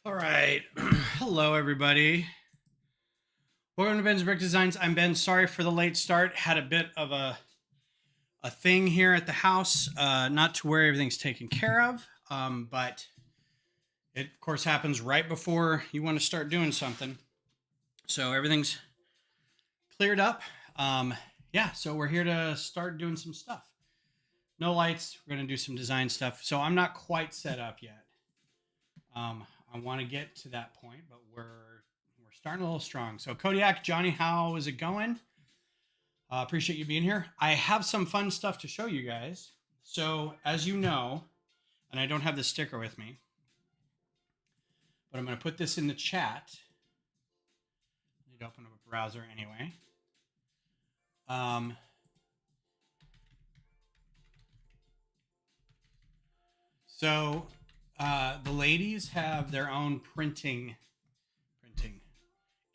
All right. Hello, everybody. Welcome to Ben's Brick Designs. I'm Ben. Sorry for the late start. Had a bit of a thing here at the house, not to where everything's taken care of, but it, of course, happens right before you want to start doing something. So everything's cleared up. Yeah, so we're here to start doing some stuff. No lights. We're going to do some design stuff. So I'm not quite set up yet. I want to get to that point, but we're starting a little strong. So Kodiak, Johnny, how is it going? Appreciate you being here. I have some fun stuff to show you guys. So as you know, and I don't have the sticker with me, but I'm going to put this in the chat. I need to open up a browser anyway. So the ladies have their own printing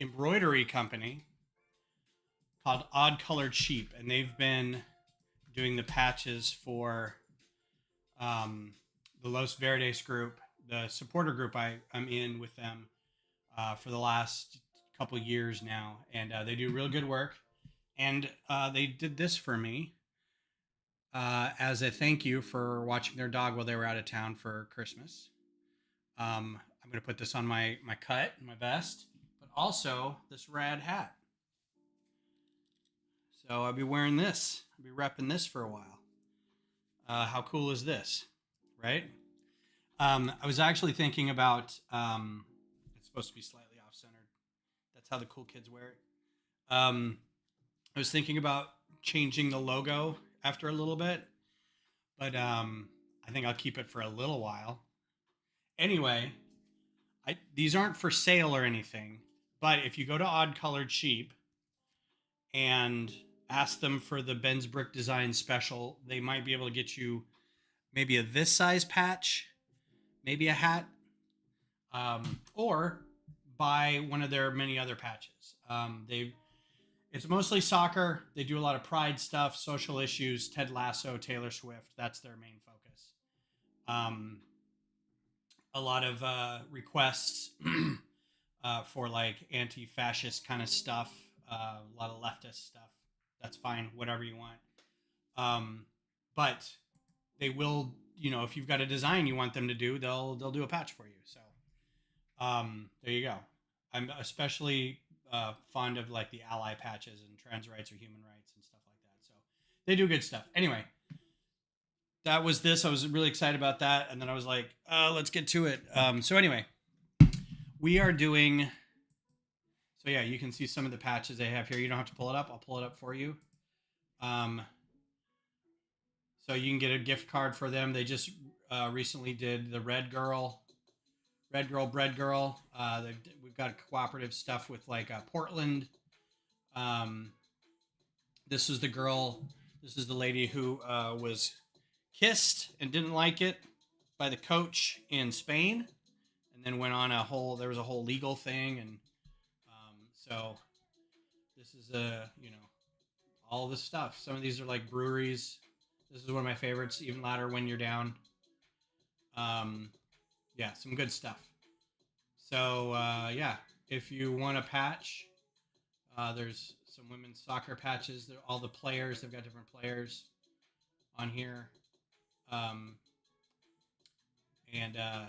embroidery company called Odd Colored Sheep, and they've been doing the patches for the Los Verdes group, the supporter group I'm in with them for the last couple years now, and they do real good work. And they did this for me as a thank you for watching their dog while they were out of town for Christmas. I'm going to put this on my cut, my vest, but also this rad hat. So I'll be wearing this. I'll be repping this for a while. How cool is this, right? I was actually thinking about, it's supposed to be slightly off-centered. That's how the cool kids wear it. I was thinking about changing the logo after a little bit, but I think I'll keep it for a little while. Anyway, these aren't for sale or anything, but if you go to Odd Colored Sheep and ask them for the Ben's Brick Design special, they might be able to get you maybe a this size patch, maybe a hat, or buy one of their many other patches. It's mostly soccer. They do a lot of pride stuff, social issues, Ted Lasso, Taylor Swift. That's their main focus. A lot of requests for like anti-fascist kind of stuff, a lot of leftist stuff. That's fine, whatever you want. But they will, if you've got a design you want them to do, they'll do a patch for you. So there you go. I'm especially fond of like the ally patches and trans rights or human rights and stuff like that. So they do good stuff. Anyway, that was this. I was really excited about that, and then I was like, let's get to it. So anyway, we are doing. So yeah, you can see some of the patches they have here. You don't have to pull it up. I'll pull it up for you. So you can get a gift card for them. They just recently did the Red Girl, Bread Girl. We've got cooperative stuff with like Portland. This is the girl. This is the lady who was kissed and didn't like it by the coach in Spain, and then went on there was a whole legal thing, and so this is all this stuff. Some of these are like breweries. This is one of my favorites, Even Louder When You're Down. Yeah, some good stuff. So yeah, if you want a patch, there's some women's soccer patches. All the players, they've got different players on here. And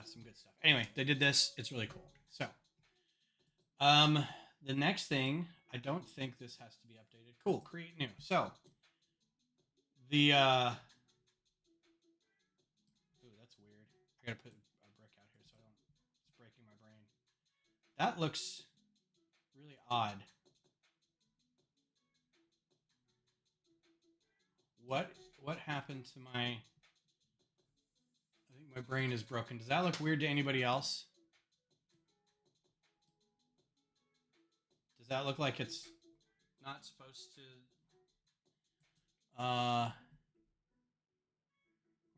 some good stuff. Anyway, they did this. It's really cool. So the next thing, I don't think this has to be updated. Cool, create new. So the ooh, that's weird. I gotta put a brick out here so it's breaking my brain. That looks really odd. What happened to my, I think my brain is broken. Does that look weird to anybody else? Does that look like it's not supposed to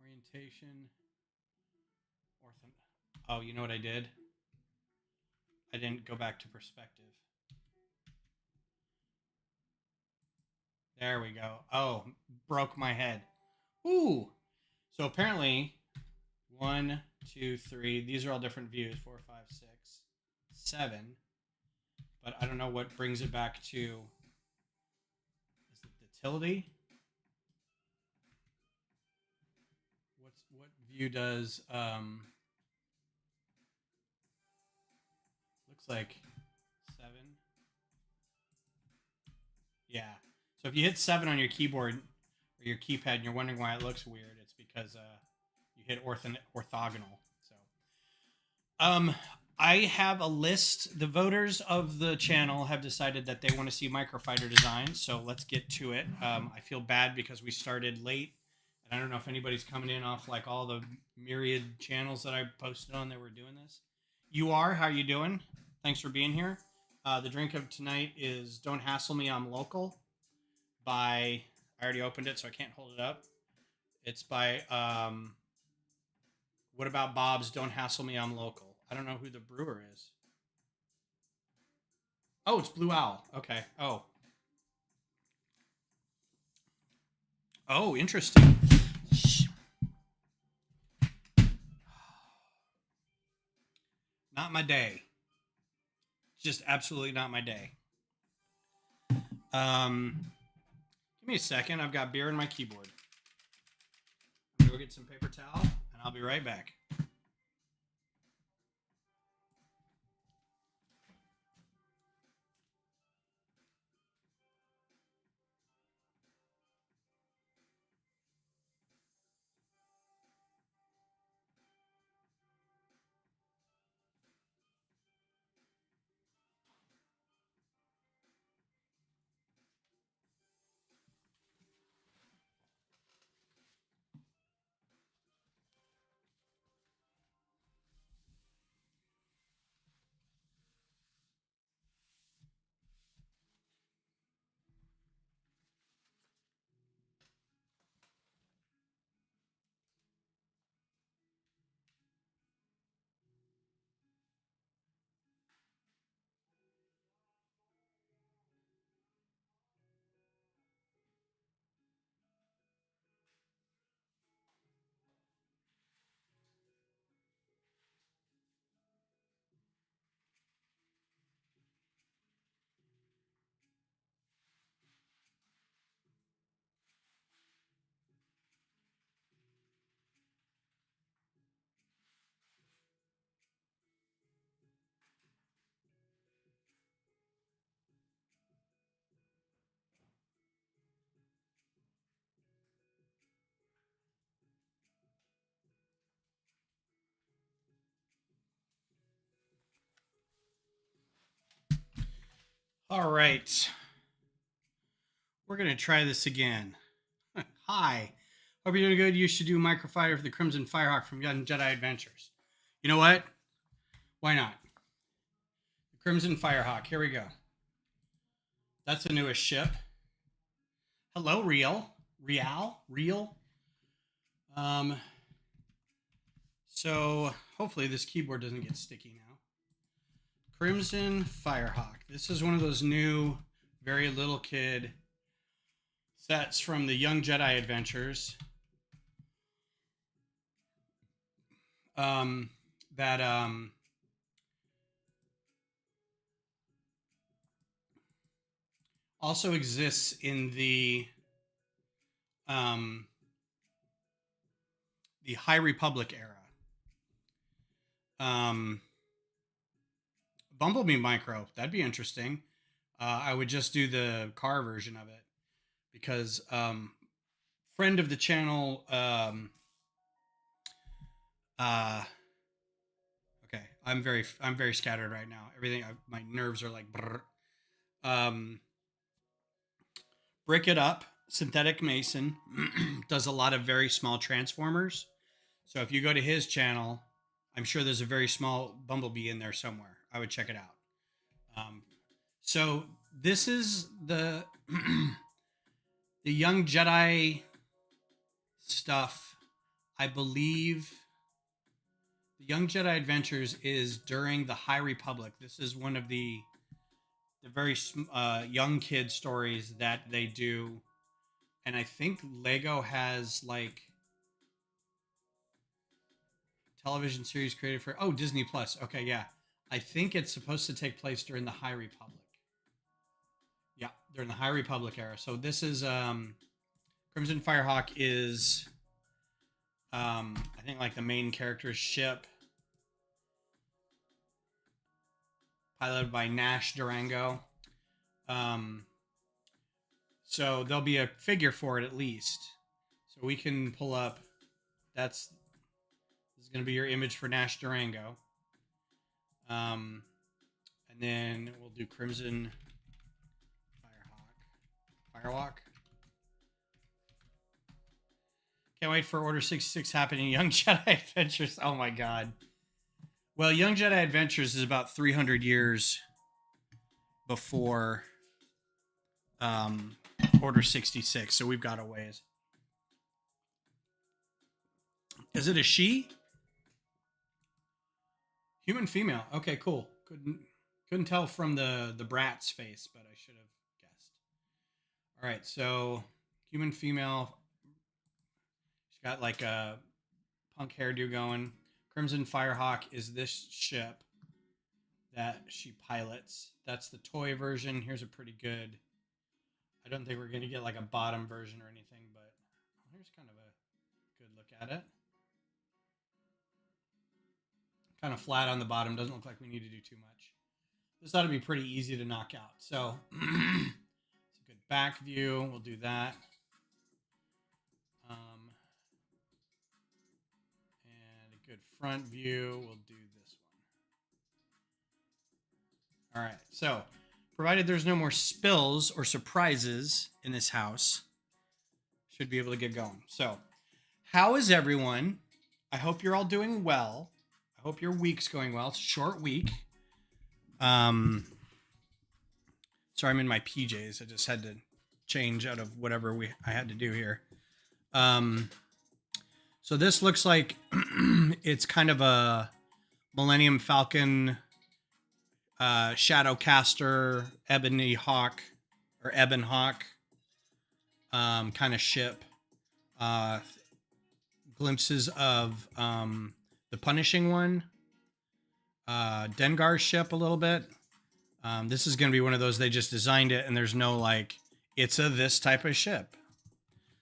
orientation oh, you know what I did? I didn't go back to perspective. There we go. Oh, broke my head. Ooh. So apparently 1, 2, 3. These are all different views. 4, 5, 6, 7. But I don't know what brings it back to. Is it the tilde? What view does looks like 7? Yeah. So if you hit 7 on your keyboard or your keypad and you're wondering why it looks weird, it's because you hit orthogonal. So I have a list. The voters of the channel have decided that they want to see Microfighter designs, so let's get to it. I feel bad because we started late, and I don't know if anybody's coming in off like all the myriad channels that I posted on that were doing this. You are? How you doing? Thanks for being here. The drink of tonight is Don't Hassle Me, I'm Local by, I already opened it, so I can't hold it up. It's by What About Bob's Don't Hassle Me, I'm Local. I don't know who the brewer is. Oh, it's Blue Owl. Okay. Oh. Oh, interesting. Not my day. Just absolutely not my day. Give me a second. I've got beer in my keyboard. I'm gonna go get some paper towel, and I'll be right back. All right. We're gonna try this again. Hi. Hope you're doing good. You should do Microfighter for the Crimson Firehawk from Young Jedi Adventures. You know what? Why not? The Crimson Firehawk. Here we go. That's the newest ship. Hello, Real. Um, so hopefully this keyboard doesn't get sticky now. Crimson Firehawk. This is one of those new, very little kid sets from the Young Jedi Adventures. That also exists in um, the High Republic era. Bumblebee Micro, that'd be interesting. I would just do the car version of it because friend of the channel. Okay, I'm very scattered right now. My nerves are like. Brrr. Brick It Up, Synthetic Mason, does a lot of very small transformers. So if you go to his channel, I'm sure there's a very small Bumblebee in there somewhere. I would check it out. So this is the the Young Jedi stuff. I believe the Young Jedi Adventures is during the High Republic. This is one of the very young kid stories that they do, and I think Lego has like television series created for Disney Plus. Okay, yeah. I think it's supposed to take place during the High Republic. Yeah, during the High Republic era. So this is Crimson Firehawk is I think like the main character's ship, piloted by Nash Durango. So there'll be a figure for it at least. So we can pull up. This is going to be your image for Nash Durango. And then we'll do Crimson Firewalk. Can't wait for Order 66 happening. Young Jedi Adventures. Oh my god. Well, Young Jedi Adventures is about 300 years before Order 66, so we've got a ways. Is it a she? Human female. Okay, cool. Couldn't tell from the brat's face, but I should have guessed. All right, so human female. She's got like a punk hairdo going. Crimson Firehawk is this ship that she pilots. That's the toy version. Here's a pretty good. I don't think we're going to get like a bottom version or anything, but here's kind of a good look at it. Kind of flat on the bottom. Doesn't look like we need to do too much. This ought to be pretty easy to knock out. So it's a good back view. We'll do that. And a good front view. We'll do this one. All right. So provided there's no more spills or surprises in this house, should be able to get going. So how is everyone? I hope you're all doing well. I hope your week's going well. It's a short week. Sorry, I'm in my PJs. I just had to change out of whatever I had to do here. So this looks like it's kind of a Millennium Falcon, Shadowcaster, Ebony Hawk, or Ebon Hawk kind of ship. Glimpses of the Punishing One, Dengar's ship a little bit. This is going to be one of those, they just designed it and there's no like, it's this type of ship.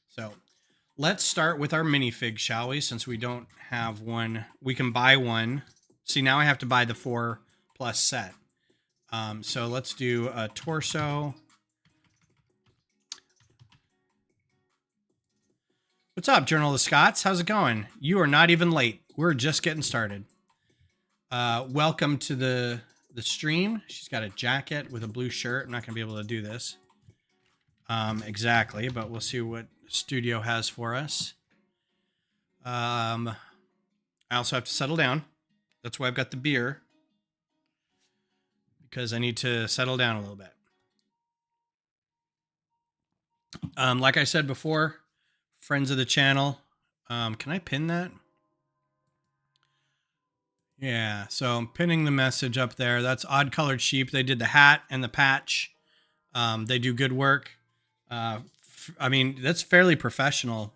So let's start with our minifig, shall we? Since we don't have one, we can buy one. See, now I have to buy the 4+ set. So let's do a torso. What's up, Journal of the Scots? How's it going? You are not even late. We're just getting started. Welcome to the stream. She's got a jacket with a blue shirt. I'm not going to be able to do this exactly, but we'll see what studio has for us. I also have to settle down. That's why I've got the beer, because I need to settle down a little bit. Like I said before, friends of the channel, can I pin that? Yeah, so I'm pinning the message up there. That's Odd Colored Sheep. They did the hat and the patch. They do good work. I mean, that's fairly professional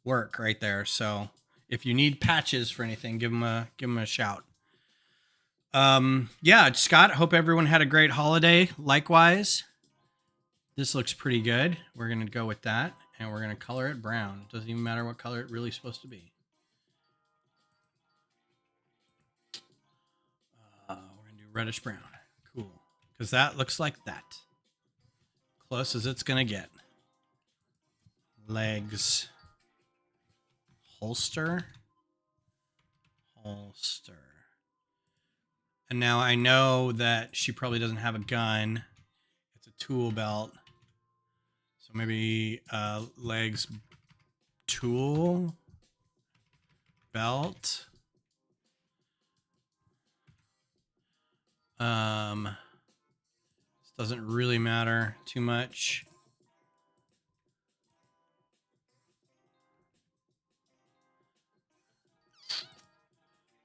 work right there. So if you need patches for anything, give them a shout. Yeah, Scott, hope everyone had a great holiday. Likewise. This looks pretty good. We're going to go with that, and we're going to color it brown. Doesn't even matter what color it really is supposed to be. We're going to do reddish brown. Cool. Because that looks like that. Close as it's going to get. Legs. Holster. And now I know that she probably doesn't have a gun. It's a tool belt. So maybe legs, tool belt. This doesn't really matter too much.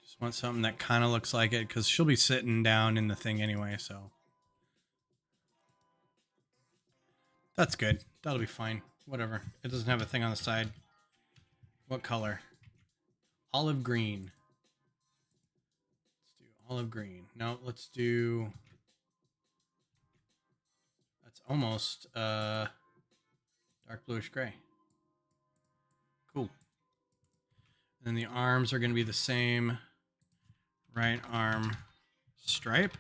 Just want something that kind of looks like it, because she'll be sitting down in the thing anyway, so. That's good. That'll be fine. Whatever. It doesn't have a thing on the side. What color? Olive green. Olive green. No, let's do. That's almost dark bluish gray. Cool. And then the arms are going to be the same. Right arm stripe.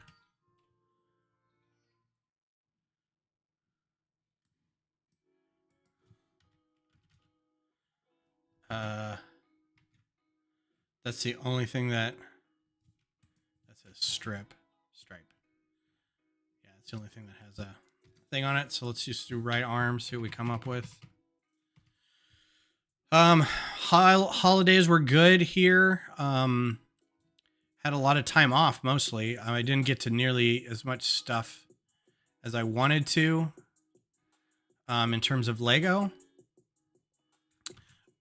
That's the only thing that says stripe. Yeah, it's the only thing that has a thing on it. So let's just do right arm, see what we come up with. Holidays were good here. Had a lot of time off mostly. I didn't get to nearly as much stuff as I wanted to in terms of Lego.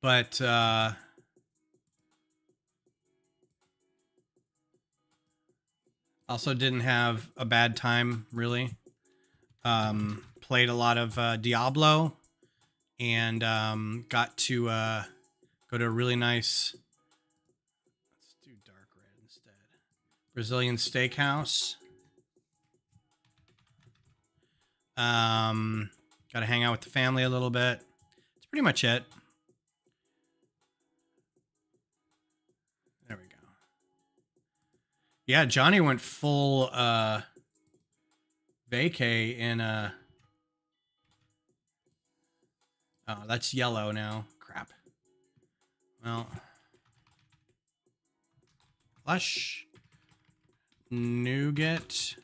But also didn't have a bad time, really. Played a lot of Diablo and got to go to a really nice, let's do dark red instead, Brazilian steakhouse. Got to hang out with the family a little bit. That's pretty much it. There we go. Yeah, Johnny went full vacay in oh, that's yellow now. Crap. Well, Lush Nougat.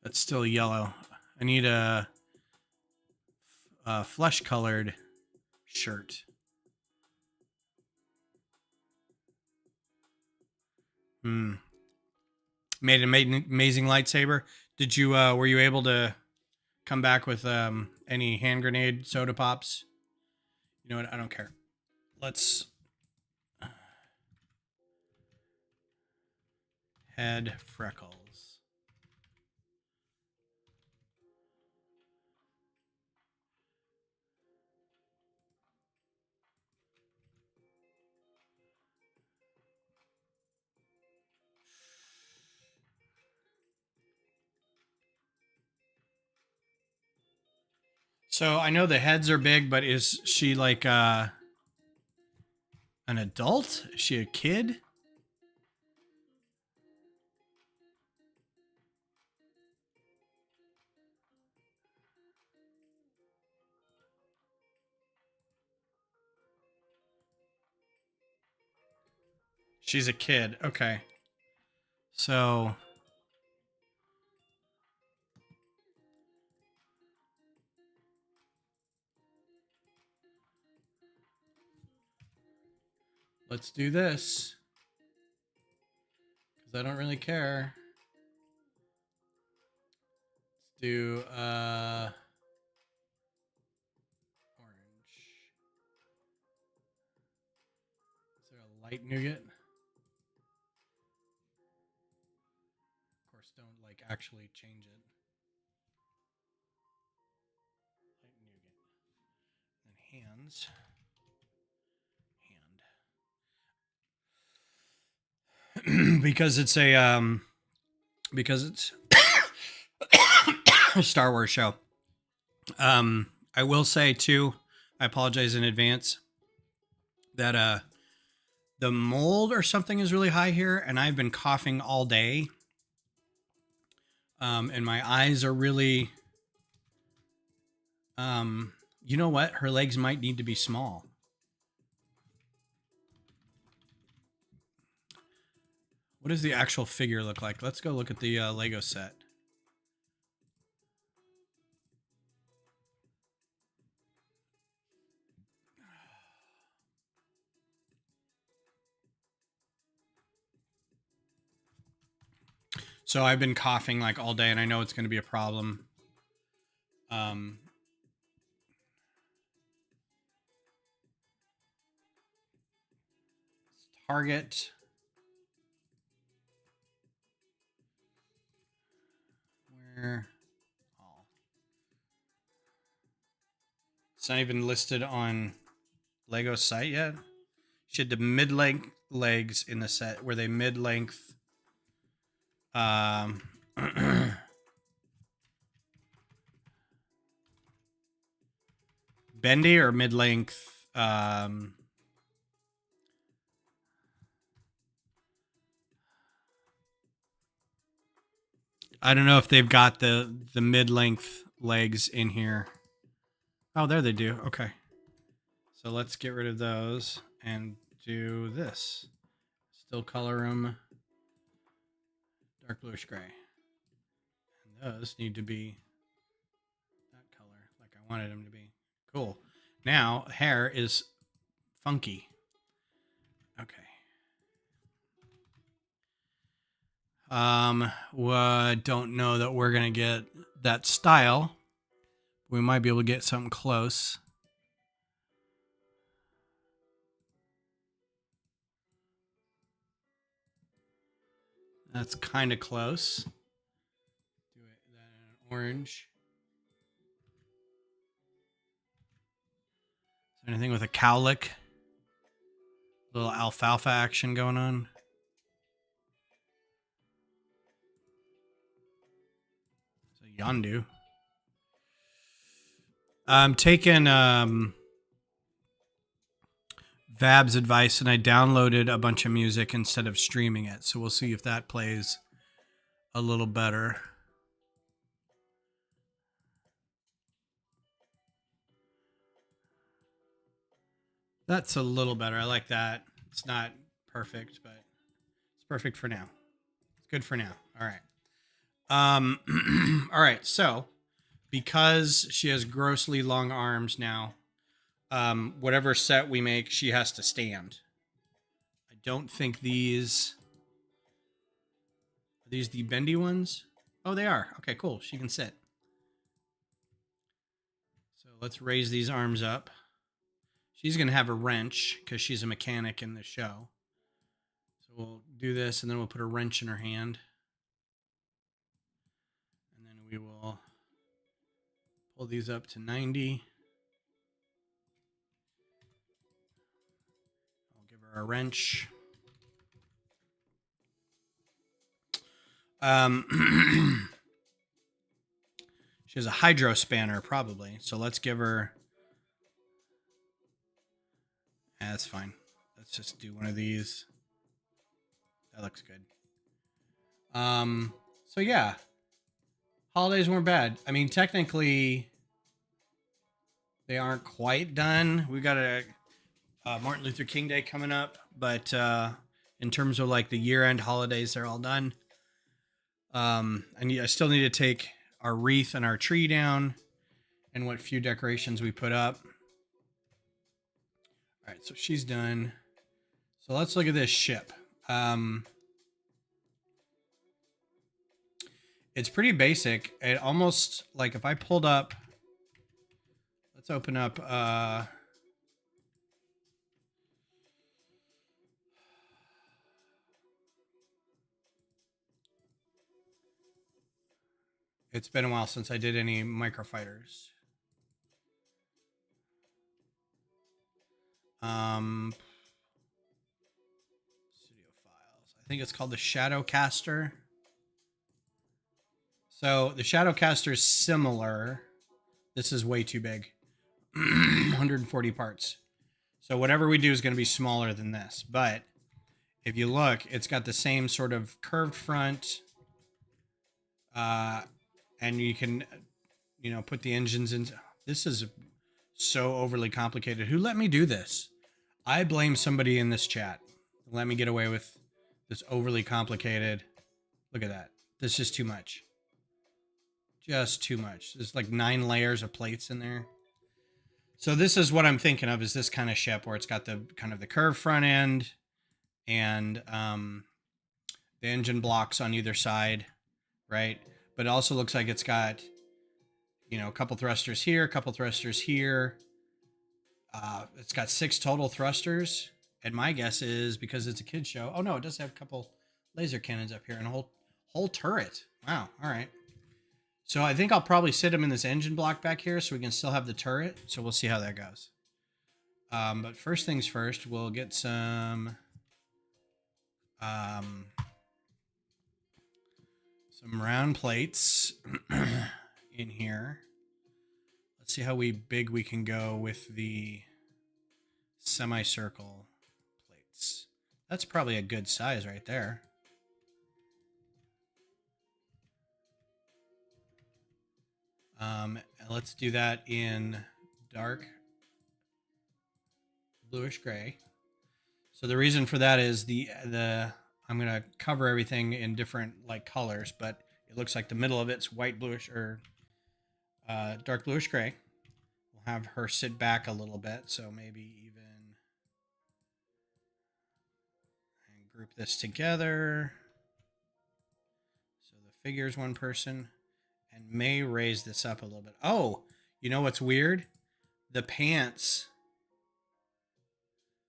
That's still yellow. I need a flesh colored shirt. Made an amazing lightsaber. Did you were you able to come back with any hand grenade soda pops? You know what? I don't care. Let's head freckles. So I know the heads are big, but is she like an adult? Is she a kid? She's a kid. Okay. So let's do this. Because I don't really care. Let's do orange. Is there a light nougat? Of course, don't like actually change it. Light nougat. And hands. Hand. Because it's a because it's a Star Wars show. I will say too, I apologize in advance that the mold or something is really high here, and I've been coughing all day. And my eyes are really you know what? Her legs might need to be small. What does the actual figure look like? Let's go look at the Lego set. So I've been coughing like all day, and I know it's going to be a problem. Target. Where? Oh, It's not even listed on Lego's site yet. She had the mid-length legs in the set. Were they mid-length? Bendy or mid-length? I don't know if they've got the mid-length legs in here. Oh, there they do. Okay. So let's get rid of those and do this. Still color them dark bluish gray. And those need to be that color like I wanted them to be. Cool. Now, hair is funky. Okay. Don't know that we're gonna get that style. We might be able to get something close. That's kind of close. Do it that in an orange. Is there anything with a cowlick? A little alfalfa action going on. So Yondu. I'm taking Vab's advice and I downloaded a bunch of music instead of streaming it. So we'll see if that plays a little better. That's a little better. I like that. It's not perfect, but it's perfect for now. It's good for now. All right. All right. So because she has grossly long arms now, whatever set we make, she has to stand. I don't think these... Are these the bendy ones? Oh, they are. Okay, cool. She can sit. So let's raise these arms up. She's going to have a wrench because she's a mechanic in the show. So we'll do this and then we'll put a wrench in her hand. And then we will pull these up to 90. I'll give her a wrench. She has a hydro spanner probably. So let's give her... That's fine. Let's just do one of these. That looks good. So yeah. Holidays weren't bad. I mean, technically, they aren't quite done. We got a Martin Luther King Day coming up, but in terms of like the year-end holidays, they're all done. I still need to take our wreath and our tree down, and what few decorations we put up. All right, so she's done. So let's look at this ship. It's pretty basic. It almost, like if I pulled up, let's open up, it's been a while since I did any Microfighters. Studio files. I think it's called the Shadowcaster. So the Shadowcaster is similar. This is way too big. 140 parts. So whatever we do is going to be smaller than this. But if you look, it's got the same sort of curved front. And you can, put the engines in. This is so overly complicated. Who let me do this? I blame somebody in this chat. Let me get away with this overly complicated. Look at that. This is too much. Just too much. There's like 9 layers of plates in there. So this is what I'm thinking of, is this kind of ship where it's got the kind of the curved front end and the engine blocks on either side, right? But it also looks like it's got, a couple thrusters here, a couple thrusters here. It's got 6 total thrusters. And my guess is, because it's a kid's show. Oh no, it does have a couple laser cannons up here and a whole turret. Wow. All right. So I think I'll probably sit him in this engine block back here so we can still have the turret. So we'll see how that goes. But first things first, we'll get some round plates in here. Let's see how big we can go with the semicircle plates. That's probably a good size right there. Let's do that in dark bluish gray. So the reason for that is the I'm gonna cover everything in different like colors, but it looks like the middle of it's white bluish or dark bluish gray. We'll have her sit back a little bit, so maybe even and group this together. So the figure's one person, and may raise this up a little bit. Oh, you know what's weird? The pants.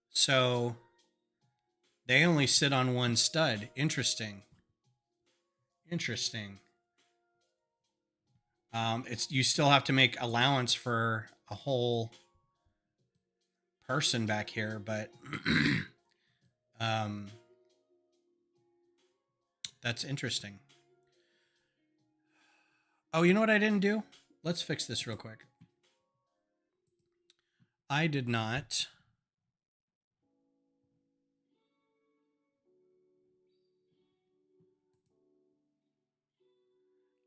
So they only sit on one stud. Interesting. Interesting. It's you still have to make allowance for a whole person back here, but that's interesting. Oh, you know what I didn't do? Let's fix this real quick. I did not.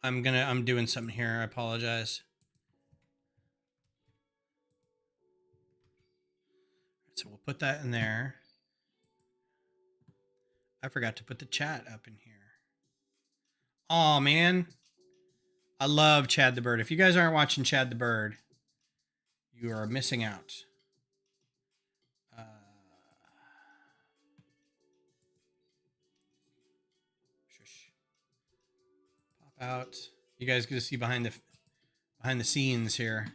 I'm doing something here. I apologize. So we'll put that in there. I forgot to put the chat up in here. Oh man. I love Chad the Bird. If you guys aren't watching Chad the Bird, you are missing out. Shush. Pop out. You guys get to see behind the scenes here.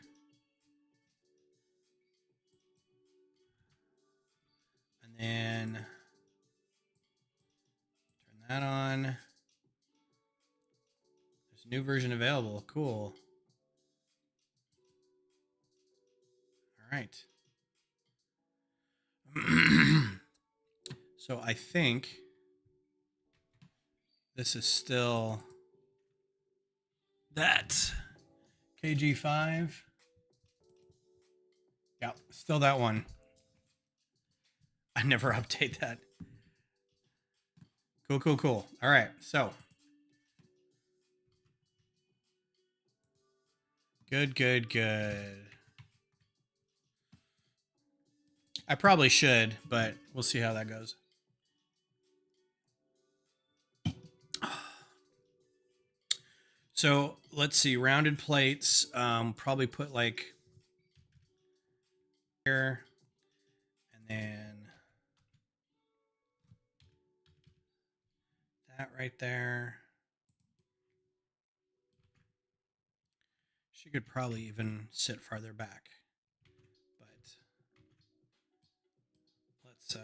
And then turn that on. There's a new version available. Cool. All right. So I think this is still that KG5. Yeah, still that one. I never update that. Cool, cool, cool. All right, so good, good, good. I probably should, but we'll see how that goes. So let's see, rounded plates. Probably put like here, and then that right there. She could probably even sit farther back, but let's put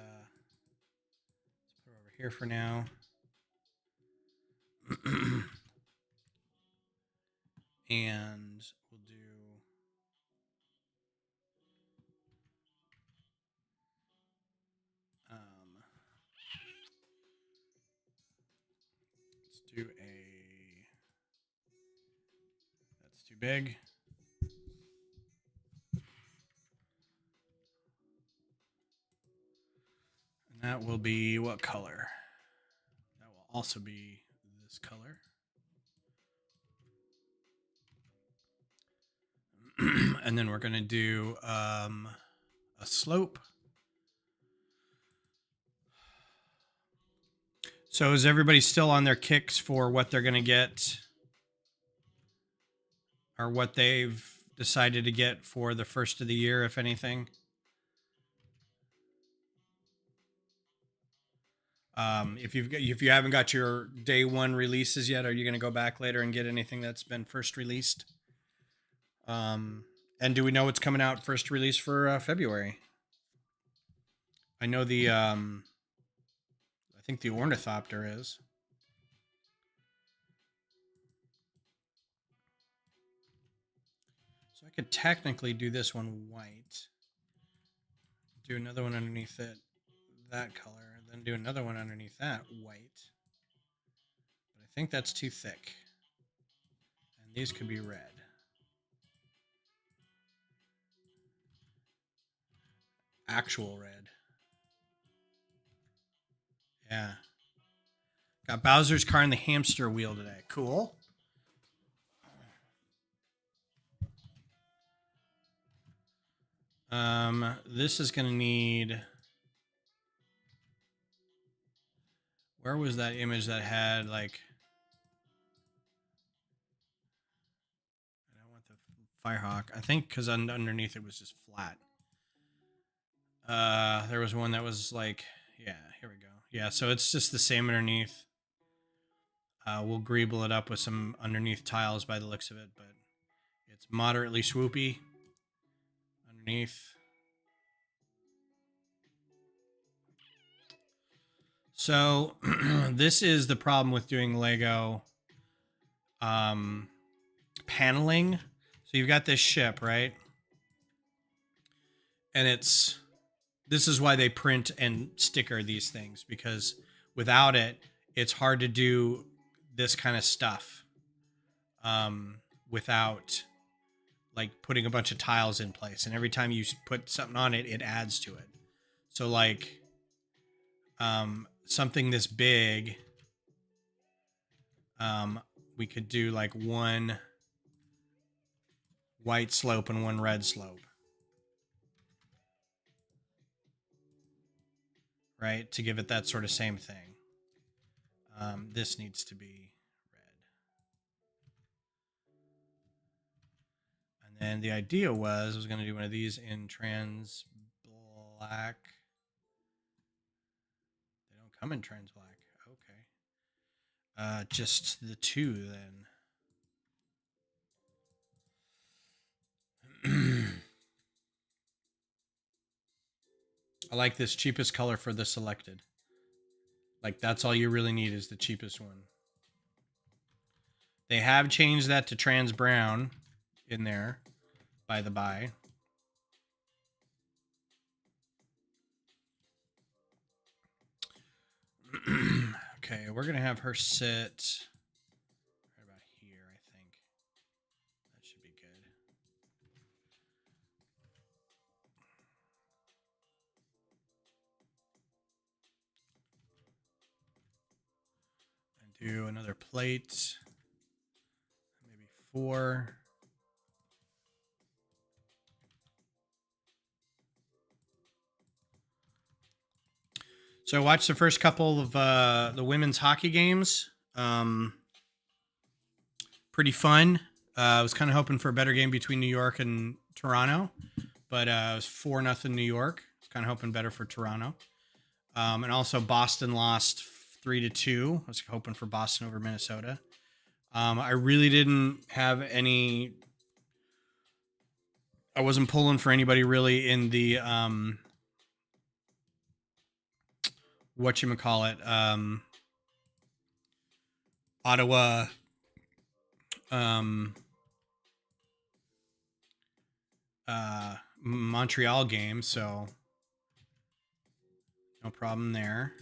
her over here for now. And we'll do let's do that's too big. And that will be what color? That will also be this color. And then we're going to do a slope. So is everybody still on their kicks for what they're going to get or what they've decided to get for the first of the year, if anything? If you haven't got your day one releases yet, are you going to go back later and get anything that's been first released? And do we know what's coming out first release for February? I know I think the Ornithopter is. I could technically do this one white. Do another one underneath it, that color, then do another one underneath that white. But I think that's too thick. And these could be red. Actual red. Yeah. Got Bowser's car and the hamster wheel today. Cool. This is gonna need. Where was that image that had like? I don't want the Firehawk. I think because underneath it was just flat. There was one that was like, yeah, here we go. Yeah, so it's just the same underneath. We'll greeble it up with some underneath tiles by the looks of it, but it's moderately swoopy underneath. So this is the problem with doing Lego paneling. So you've got this ship, right? And this is why they print and sticker these things, because without it, it's hard to do this kind of stuff without like putting a bunch of tiles in place. And every time you put something on it, it adds to it. So like something this big, we could do like one white slope and one red slope. Right? To give it that sort of same thing. This needs to be red. And then the idea was I was going to do one of these in trans black. They don't come in trans black. Okay. Just the two then. I like this cheapest color for the selected. Like that's all you really need is the cheapest one. They have changed that to trans brown in there, by the by. Okay, we're gonna have her sit right about here, I think. That should be good. And do another plate. Maybe 4. So I watched the first couple of the women's hockey games. Pretty fun. I was kind of hoping for a better game between New York and Toronto, but it was 4-0 New York. I was kind of hoping better for Toronto. And also Boston lost 3-2. I was hoping for Boston over Minnesota. I really didn't have any. I wasn't pulling for anybody really in the whatchamacallit, Ottawa Montreal game, so no problem there.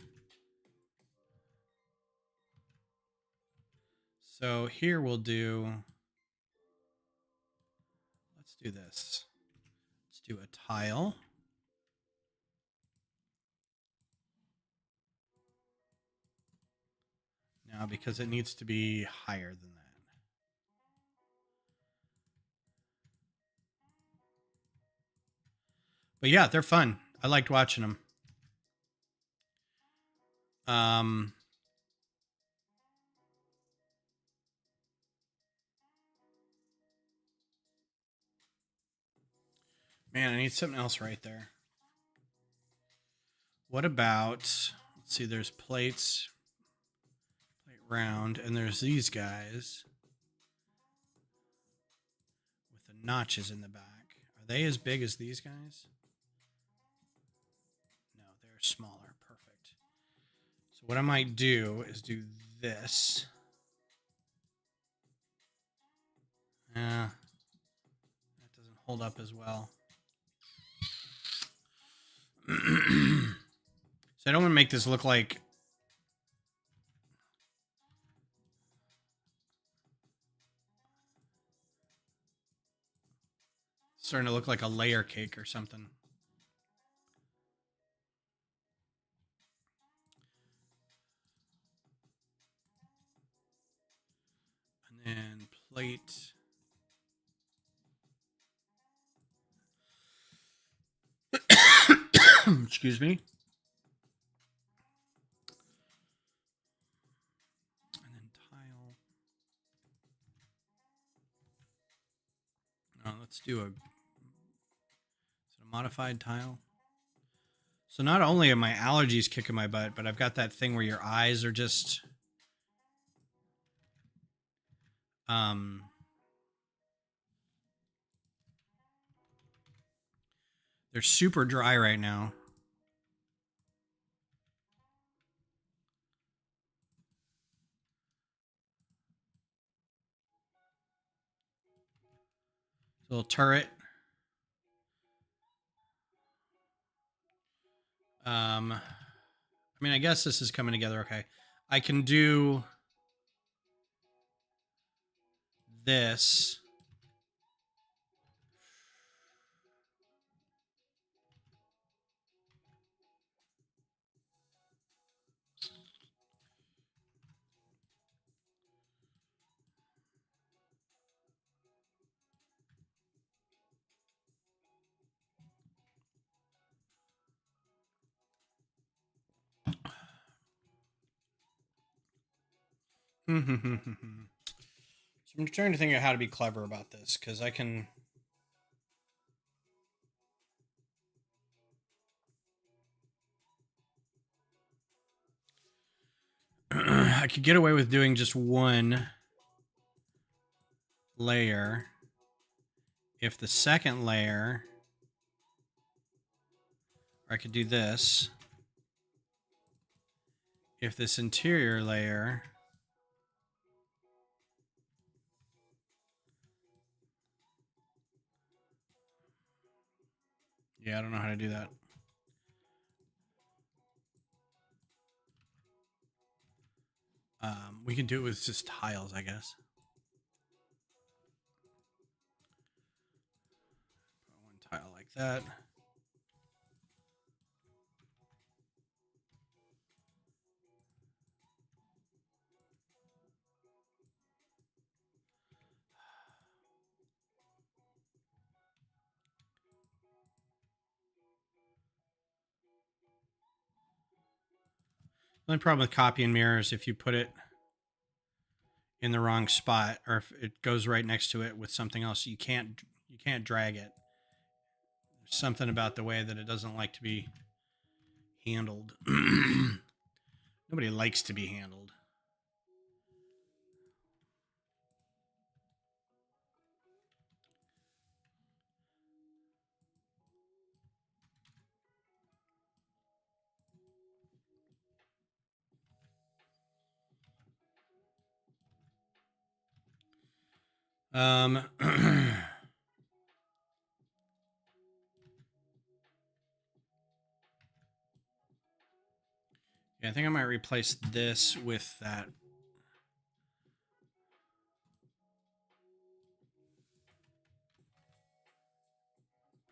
So here we'll do, let's do this. Let's do a tile. Now, because it needs to be higher than that. But yeah, they're fun. I liked watching them. Man, I need something else right there. What about, let's see, there's plates, plate round, and there's these guys with the notches in the back. Are they as big as these guys? No, they're smaller. Perfect. So what I might do is do this. That hold up as well. So I don't want to make this look like starting to look like a layer cake or something. And then plate. Excuse me. And then tile. Let's do a modified tile. So not only are my allergies kicking my butt, but I've got that thing where your eyes are just they're super dry right now. Little turret. I mean, I guess this is coming together okay. I can do this. So I'm trying to think of how to be clever about this because I can. I could get away with doing just one layer if the second layer, or I could do this if this interior layer I don't know how to do that. We can do it with just tiles, I guess. Put one tile like that. The only problem with copy and mirror is if you put it in the wrong spot or if it goes right next to it with something else, you can't drag it. There's something about the way that it doesn't like to be handled. Nobody likes to be handled. Yeah, I think I might replace this with that.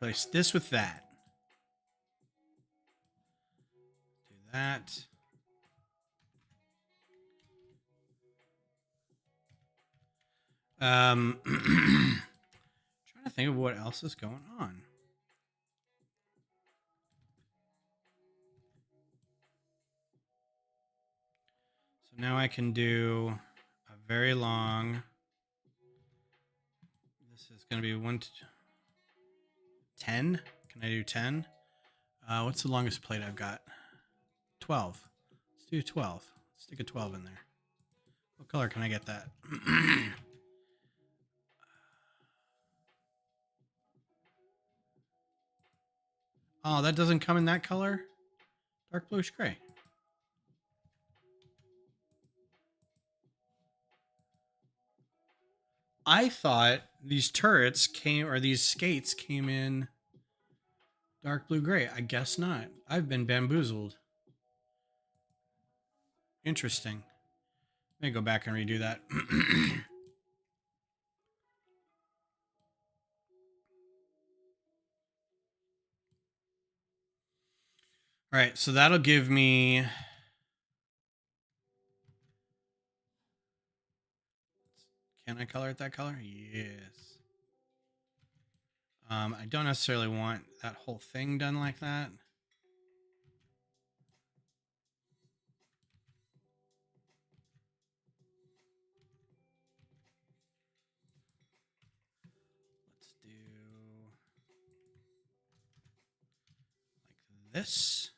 Replace this with that. Do that. Trying to think of what else is going on. So now I can do a very long. This is going to be 10. Can I do 10? What's the longest plate I've got? 12. Let's do 12. Let's stick a 12 in there. What color can I get that? Oh, that doesn't come in that color? Dark bluish gray. I thought these turrets came, or these skates came in dark blue gray. I guess not. I've been bamboozled. Interesting. Let me go back and redo that. All right, so that'll give me. Can I color it that color? Yes. I don't necessarily want that whole thing done like that. Let's do like this.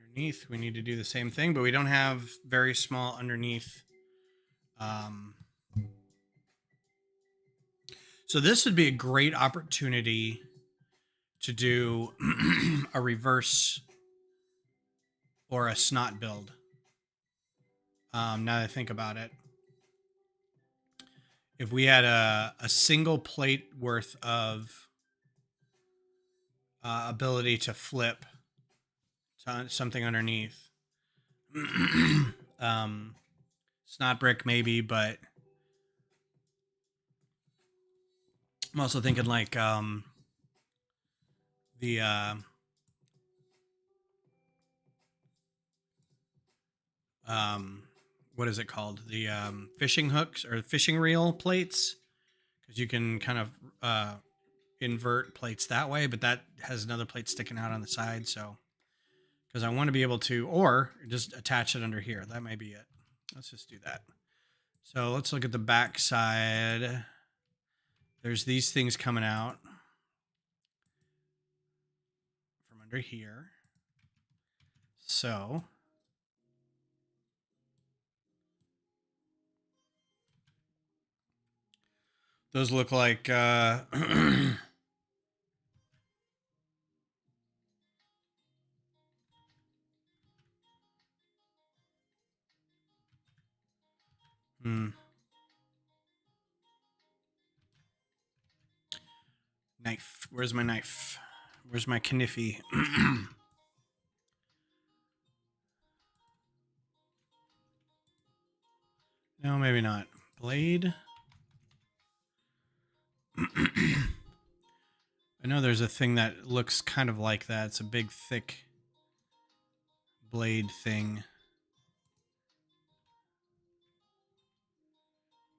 Underneath, we need to do the same thing, but we don't have very small underneath. So this would be a great opportunity to do a reverse or a snot build. Now that I think about it, if we had a single plate worth of ability to flip to something underneath, snot brick maybe, but I'm also thinking like the what is it called? The fishing hooks or fishing reel plates, because you can kind of invert plates that way, but that has another plate sticking out on the side. So, because I want to be able to, or just attach it under here. That may be it. Let's just do that. So let's look at the back side. There's these things coming out from under here. So those look like Knife. Where's my knife? Where's my kniffy? No, maybe not. Blade. I know there's a thing that looks kind of like that. It's a big, thick blade thing.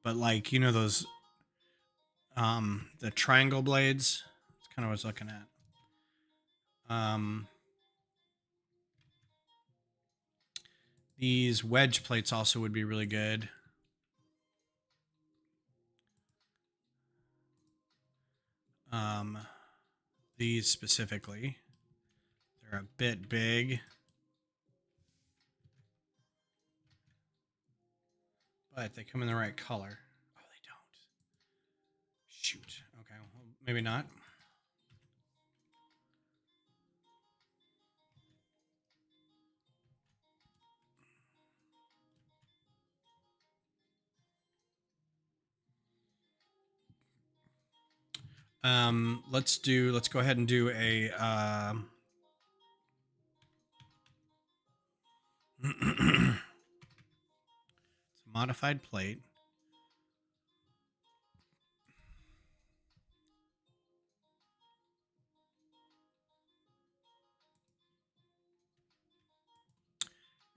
But like, you know those the triangle blades? That's kind of what I was looking at. These wedge plates also would be really good. These specifically, they're a bit big, but they come in the right color. Oh, they don't. Shoot. Okay, well, maybe not. Let's go ahead and do a it's a modified plate.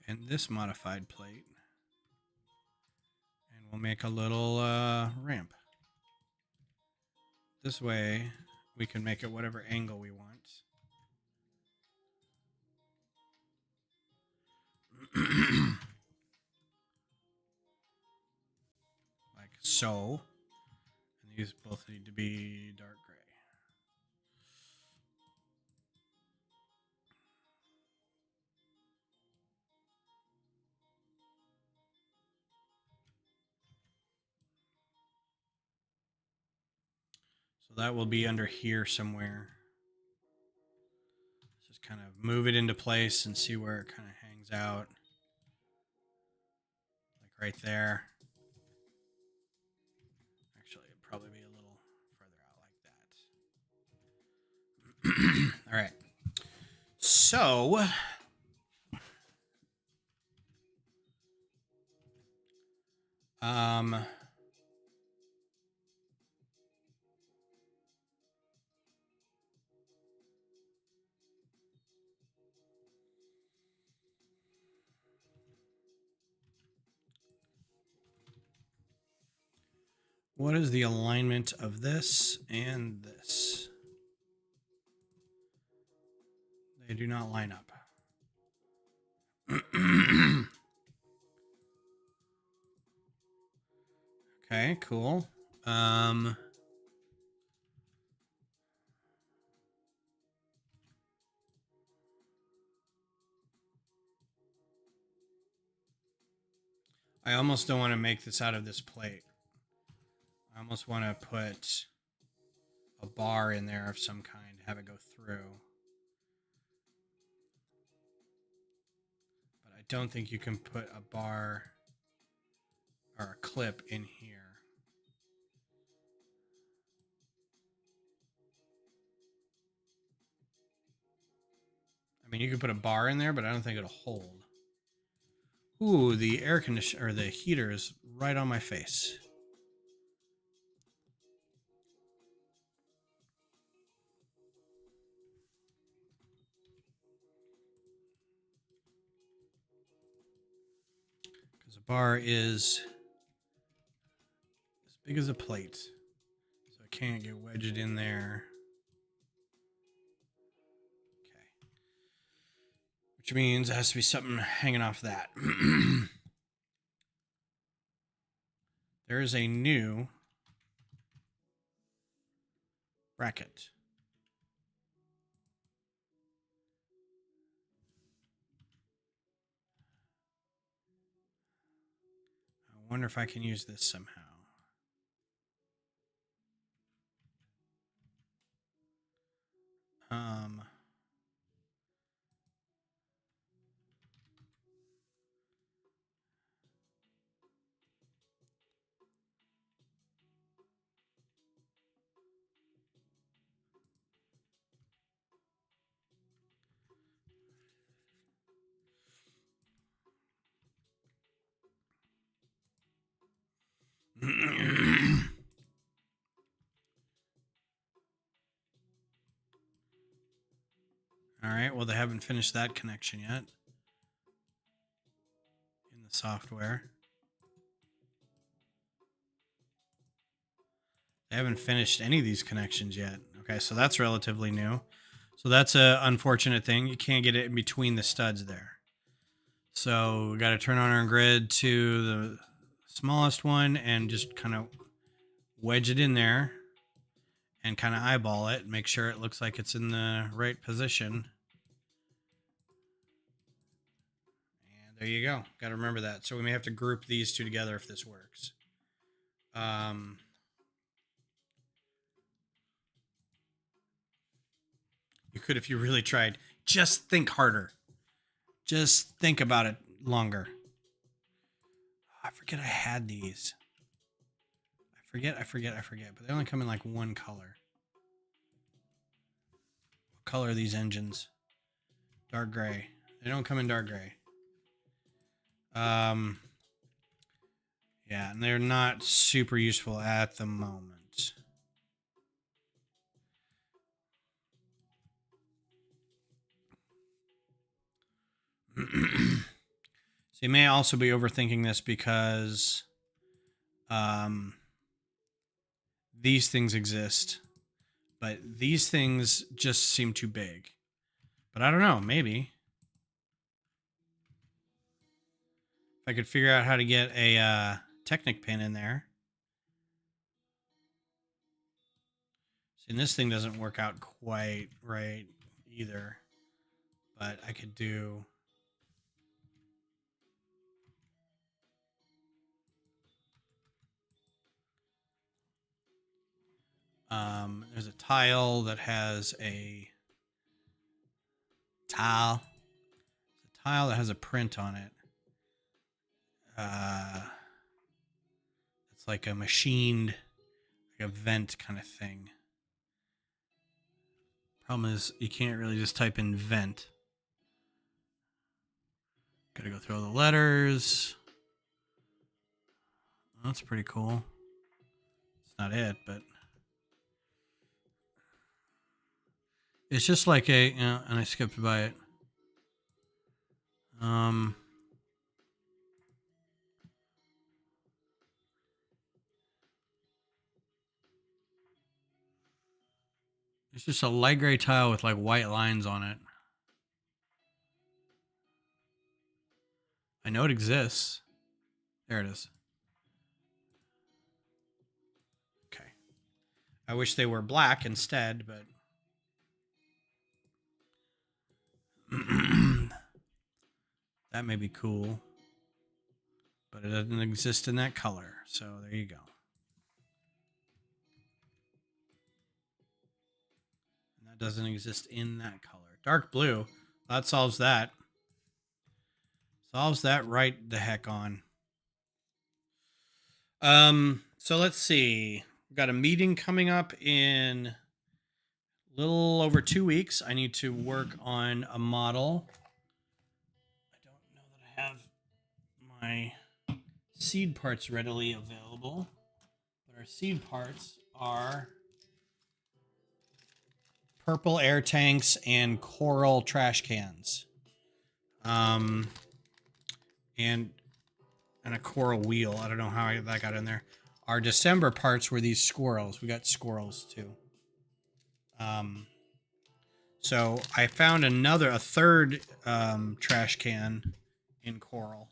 And this modified plate. And we'll make a little ramp. This way we can make it whatever angle we want. Like so. And these both need to be dark gray. So that will be under here somewhere. Just kind of move it into place and see where it kind of hangs out. right there. Actually, it'd probably be a little further out like that. All right. So, what is the alignment of this and this? They do not line up. Okay, cool. I almost don't want to make this out of this plate. I almost want to put a bar in there of some kind, have it go through. But I don't think you can put a bar or a clip in here. I mean, you could put a bar in there, but I don't think it'll hold. Ooh, the air conditioner or the heater is right on my face. Because a bar is as big as a plate, so I can't get wedged in there. Okay. Which means it has to be something hanging off that. There is a new bracket. I wonder if I can use this somehow. All right, well, they haven't finished that connection yet in the software. They haven't finished any of these connections yet. Okay, so that's relatively new. So that's a unfortunate thing. You can't get it in between the studs there. So we got to turn on our grid to the smallest one and just kind of wedge it in there and kind of eyeball it, make sure it looks like it's in the right position. And there you go. Got to remember that. So we may have to group these two together if this works. You could if you really tried. Just think harder. Just think about it longer. I forget I had these. I forget. But they only come in like one color. What color are these engines? Dark gray. They don't come in dark gray. Yeah, and they're not super useful at the moment. So you may also be overthinking this because these things exist, but these things just seem too big. But I don't know, maybe. If I could figure out how to get a Technic pin in there. See, and this thing doesn't work out quite right either. But I could do... there's a tile that has a tile. It's a tile that has a print on it. it's like a machined, like a vent kind of thing. Problem is, you can't really just type in vent. Gotta go through all the letters. That's pretty cool. It's not it, but it's just like a, and I skipped by it. It's just a light gray tile with like white lines on it. I know it exists. There it is. Okay. I wish they were black instead, but that may be cool. But it doesn't exist in that color. So there you go. And that doesn't exist in that color. Dark blue. That solves that. Solves that right the heck on. So let's see. We've got a meeting coming up in a little over 2 weeks. I need to work on a model. I don't know that I have my seed parts readily available, but our seed parts are purple air tanks and coral trash cans. And a coral wheel. I don't know how that got in there. Our December parts were these squirrels. We got squirrels too. So I found a third trash can in coral.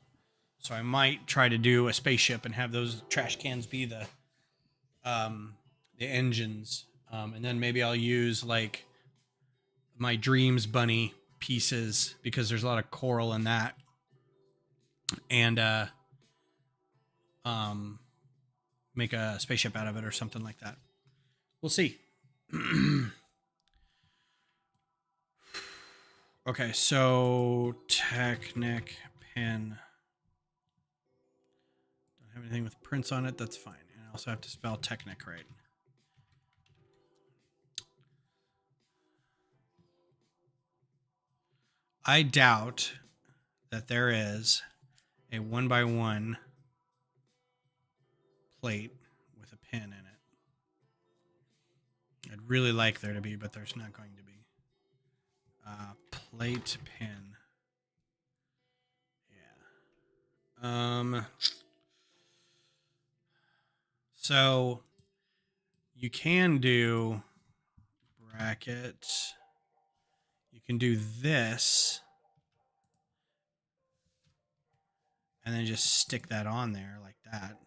So I might try to do a spaceship and have those trash cans be the engines, and then maybe I'll use like my Dreams bunny pieces because there's a lot of coral in that, and make a spaceship out of it or something like that. We'll see. Okay, so Technic pen. Don't have anything with prints on it. That's fine. And I also have to spell Technic right. I doubt that there is a 1x1 plate with a pin in it. I'd really like there to be, but there's not going to be. Plate pin. Yeah. So you can do brackets. You can do this and then just stick that on there like that.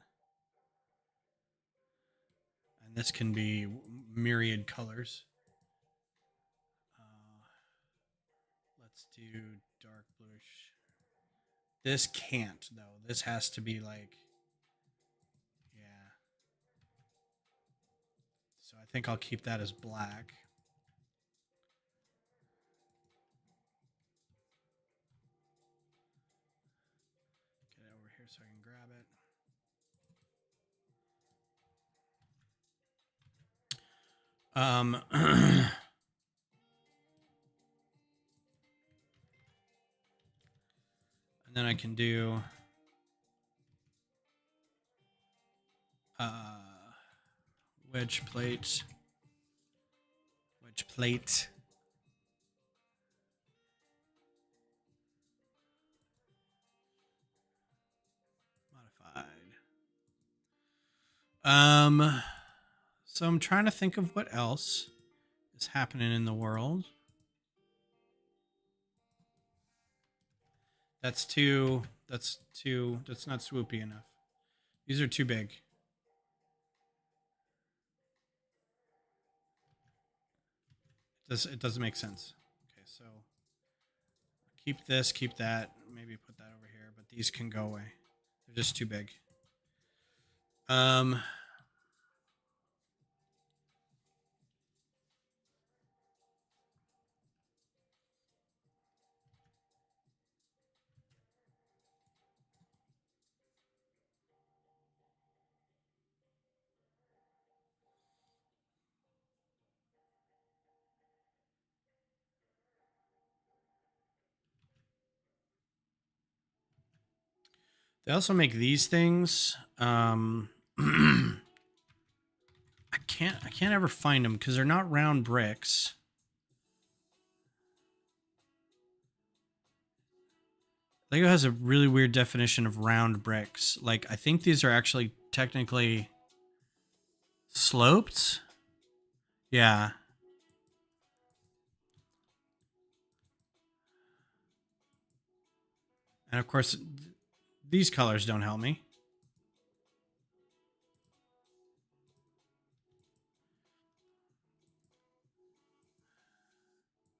And this can be myriad colors. Let's do dark bluish. This can't, though. This has to be like, yeah. So I think I'll keep that as black. Get it over here so I can grab it. And then I can do wedge plate. Modified. So I'm trying to think of what else is happening in the world. That's not swoopy enough. These are too big. It doesn't make sense. Okay, so keep this, keep that, maybe put that over here, but these can go away. They're just too big. They also make these things. I can't ever find them because they're not round bricks. Lego has a really weird definition of round bricks. Like, I think these are actually technically sloped. Yeah. And of course, these colors don't help me.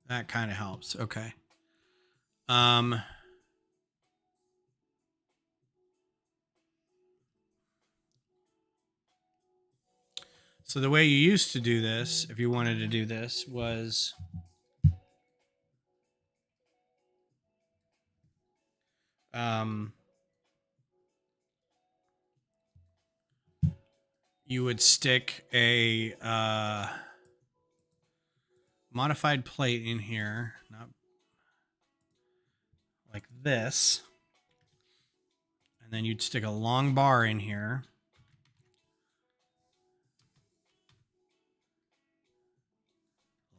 That kind of helps. Okay. So the way you used to do this, if you wanted to do this, was you would stick a modified plate in here, not like this, and then you'd stick a long bar in here.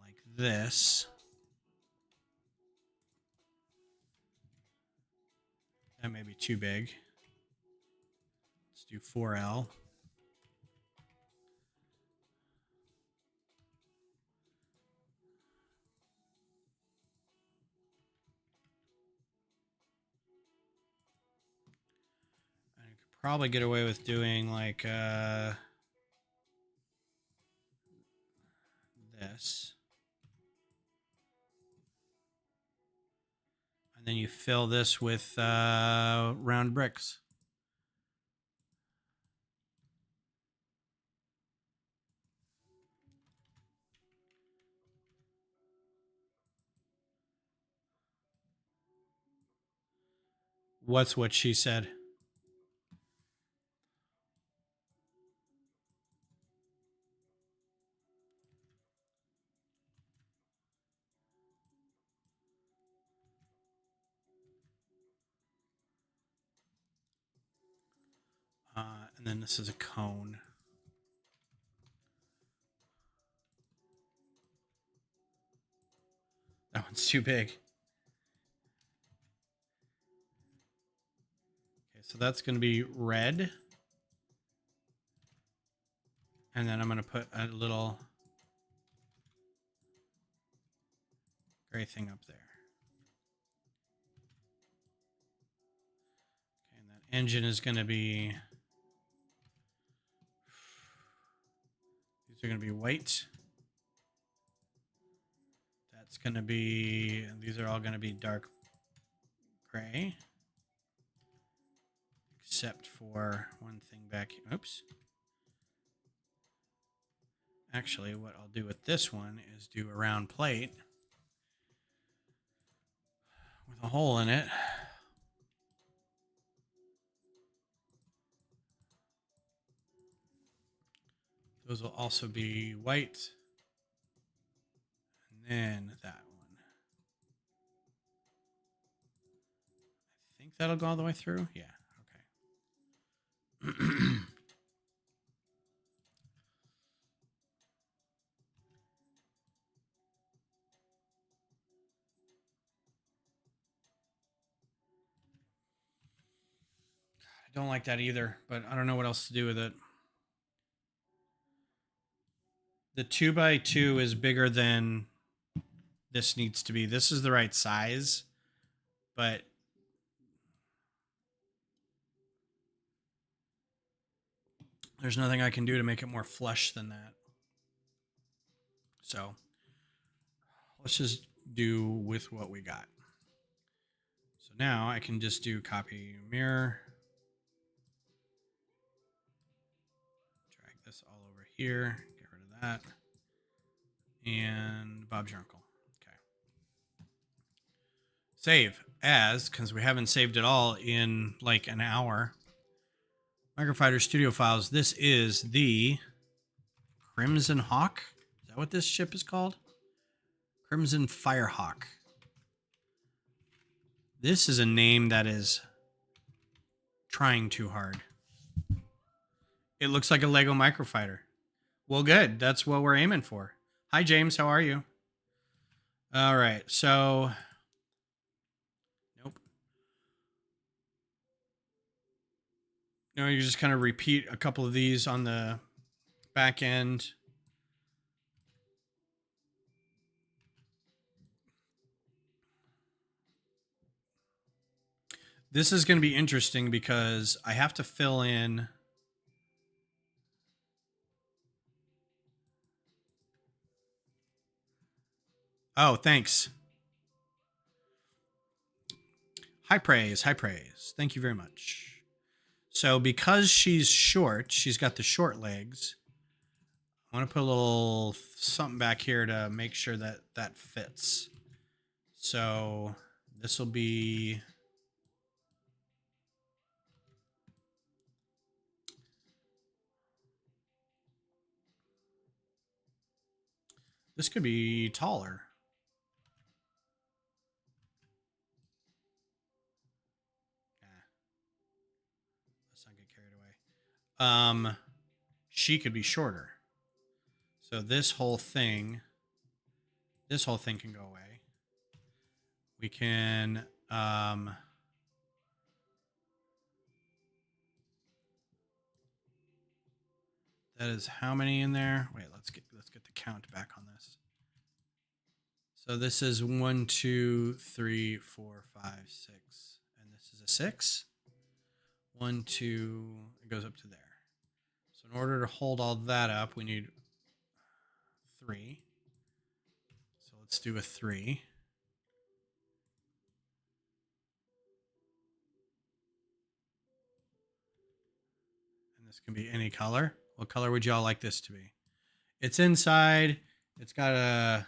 Like this. That may be too big. Let's do 4L. I could probably get away with doing like this. And then you fill this with round bricks. What's what she said? And then this is a cone. That one's too big. Okay, so that's going to be red. And then I'm going to put a little gray thing up there. Okay, and that engine is going to be... These are going to be white. That's going to be... These are all going to be dark gray. Except for one thing back here. Oops. Actually, what I'll do with this one is do a round plate with a hole in it. Those will also be white. And then that one. I think that'll go all the way through. Yeah, okay. I don't like that either, but I don't know what else to do with it. The 2x2 is bigger than this needs to be. This is the right size, but there's nothing I can do to make it more flush than that. So let's just do with what we got. So now I can just do copy mirror. Drag this all over here. Get rid of that. And Bob's your uncle. Okay. Save as, because we haven't saved it all in like an hour. Microfighter Studio Files. This is the Crimson Hawk. Is that what this ship is called? Crimson Firehawk. This is a name that is trying too hard. It looks like a Lego Microfighter. Well, good. That's what we're aiming for. Hi, James. How are you? All right. So, nope. No, you just kind of repeat a couple of these on the back end. This is going to be interesting because I have to fill in. Oh, thanks. High praise, high praise. Thank you very much. So because she's short, she's got the short legs. I want to put a little something back here to make sure that that fits. So this will be... This could be taller. Let's not get carried away. She could be shorter. So this whole thing can go away. We can, that is how many in there? Wait, let's get the count back on this. So this is 1, 2, 3, 4, 5, 6, and this is a 6. 1, 2, it goes up to there. So in order to hold all that up, we need 3. So let's do a 3. And this can be any color. What color would y'all like this to be? It's inside. It's got a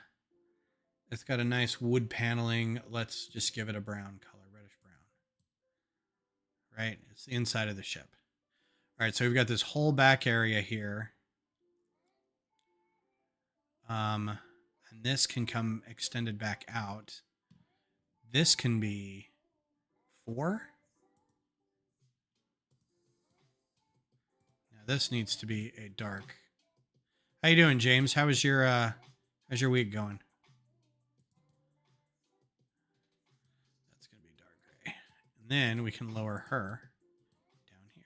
nice wood paneling. Let's just give it a brown color, reddish brown. Right? It's the inside of the ship. All right, so we've got this whole back area here. And this can come extended back out. This can be 4. Now this needs to be a dark. How you doing, James? How's your week going? That's gonna be dark gray. And then we can lower her down here.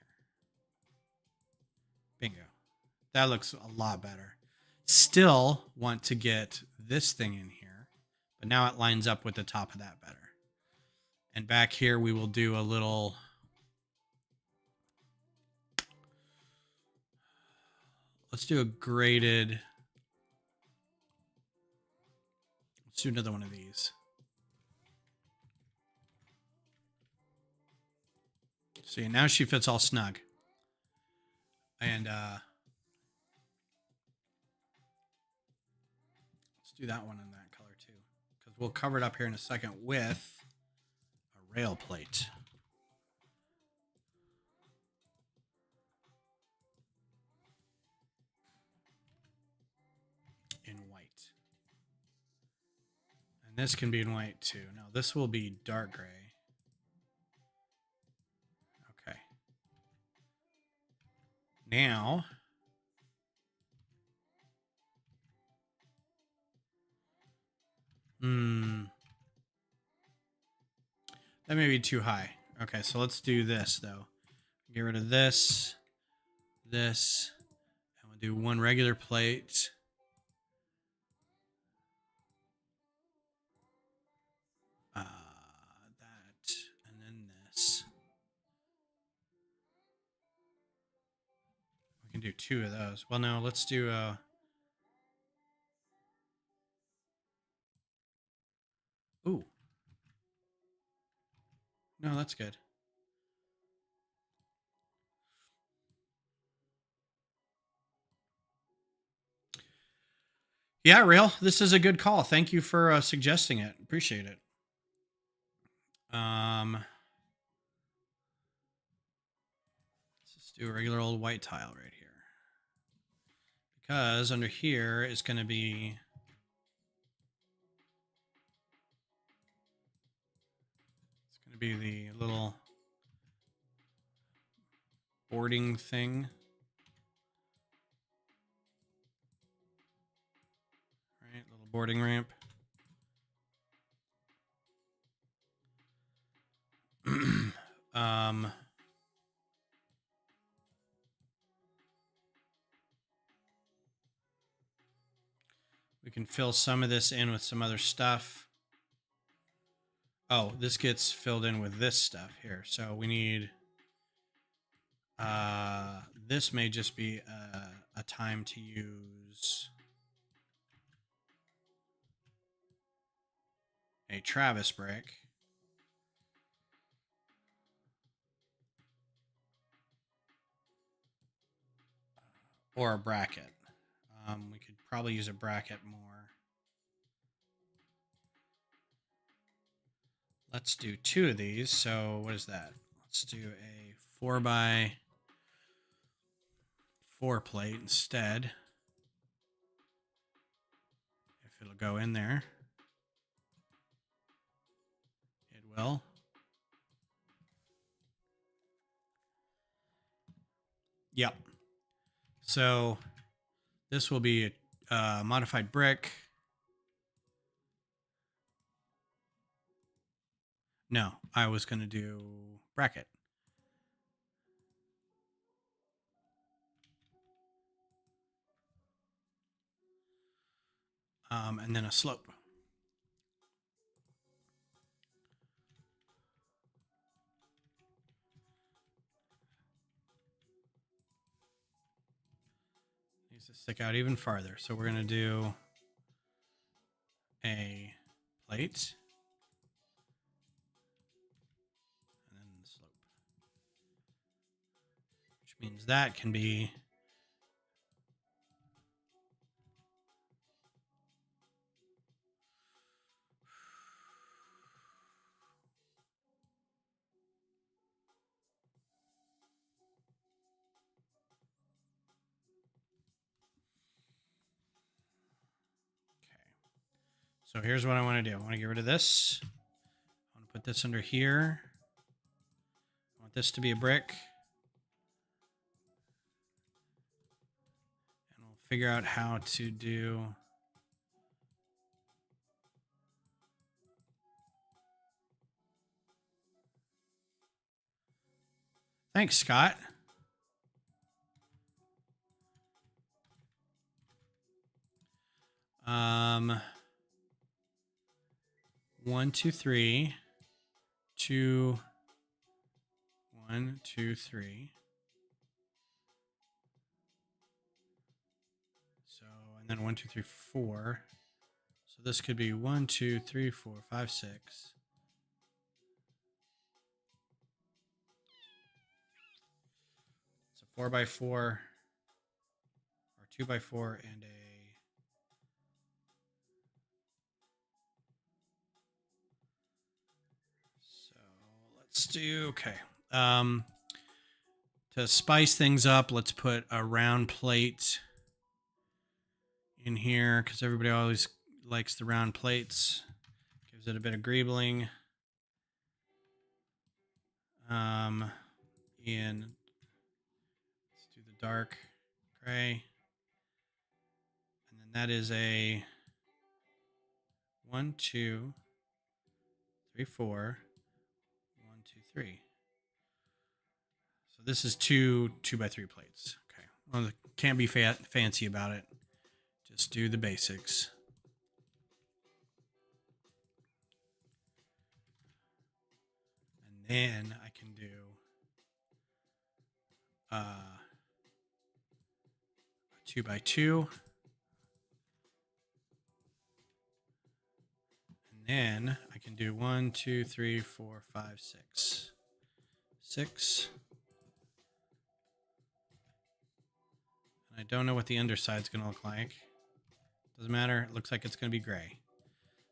Bingo. That looks a lot better. Still want to get this thing in here, but now it lines up with the top of that better. And back here we will do a little... Let's do a graded... Let's do another one of these. See, now she fits all snug. And let's do that one in that color too, because we'll cover it up here in a second with a rail plate. In white. And this can be in white too. Now this will be dark gray. Okay. Now, that may be too high. Okay, so let's do this though. Get rid of this, this, and we'll do one regular plate. That, and then this. We can do 2 of those. Well, no, let's do ooh. No, that's good. Yeah, Rail, this is a good call. Thank you for suggesting it. Appreciate it. Let's just do a regular old white tile right here. Because under here is going to be... It's going to be the little boarding thing. Right, little boarding ramp. We can fill some of this in with some other stuff. Oh, this gets filled in with this stuff here. So we need, this may just be a time to use a Travis brick. Or a bracket. We could probably use a bracket more. Let's do 2 of these. So what is that? Let's do a 4x4 plate instead. If it'll go in there. It will. Yep. So this will be a modified brick. No, I was going to do bracket. And then a slope. Needs to stick out even farther. So we're going to do a plate. And then the slope. Which means that can be So here's what I want to do. I want to get rid of this. I want to put this under here. I want this to be a brick. And we'll figure out how to do... Thanks, Scott. One, two, three. 2, 1, 2, 3. So, and then 1, 2, 3, 4. So this could be 1, 2, 3, 4, 5, 6. It's a 4x4 or 2x4 and a... So let's do, okay. To spice things up, let's put a round plate in here because everybody always likes the round plates. Gives it a bit of greebling. And let's do the dark gray. And then that is a 1, 2, 3, 4. 1, 2, 3. So this is 2x3 plates. Okay. Well, can't be fancy about it. Just do the basics. And then I can do a 2x2. And then I can do 1, 2, 3, 4, 5, 6. 6. And I don't know what the underside's going to look like. Doesn't matter. It looks like it's going to be gray.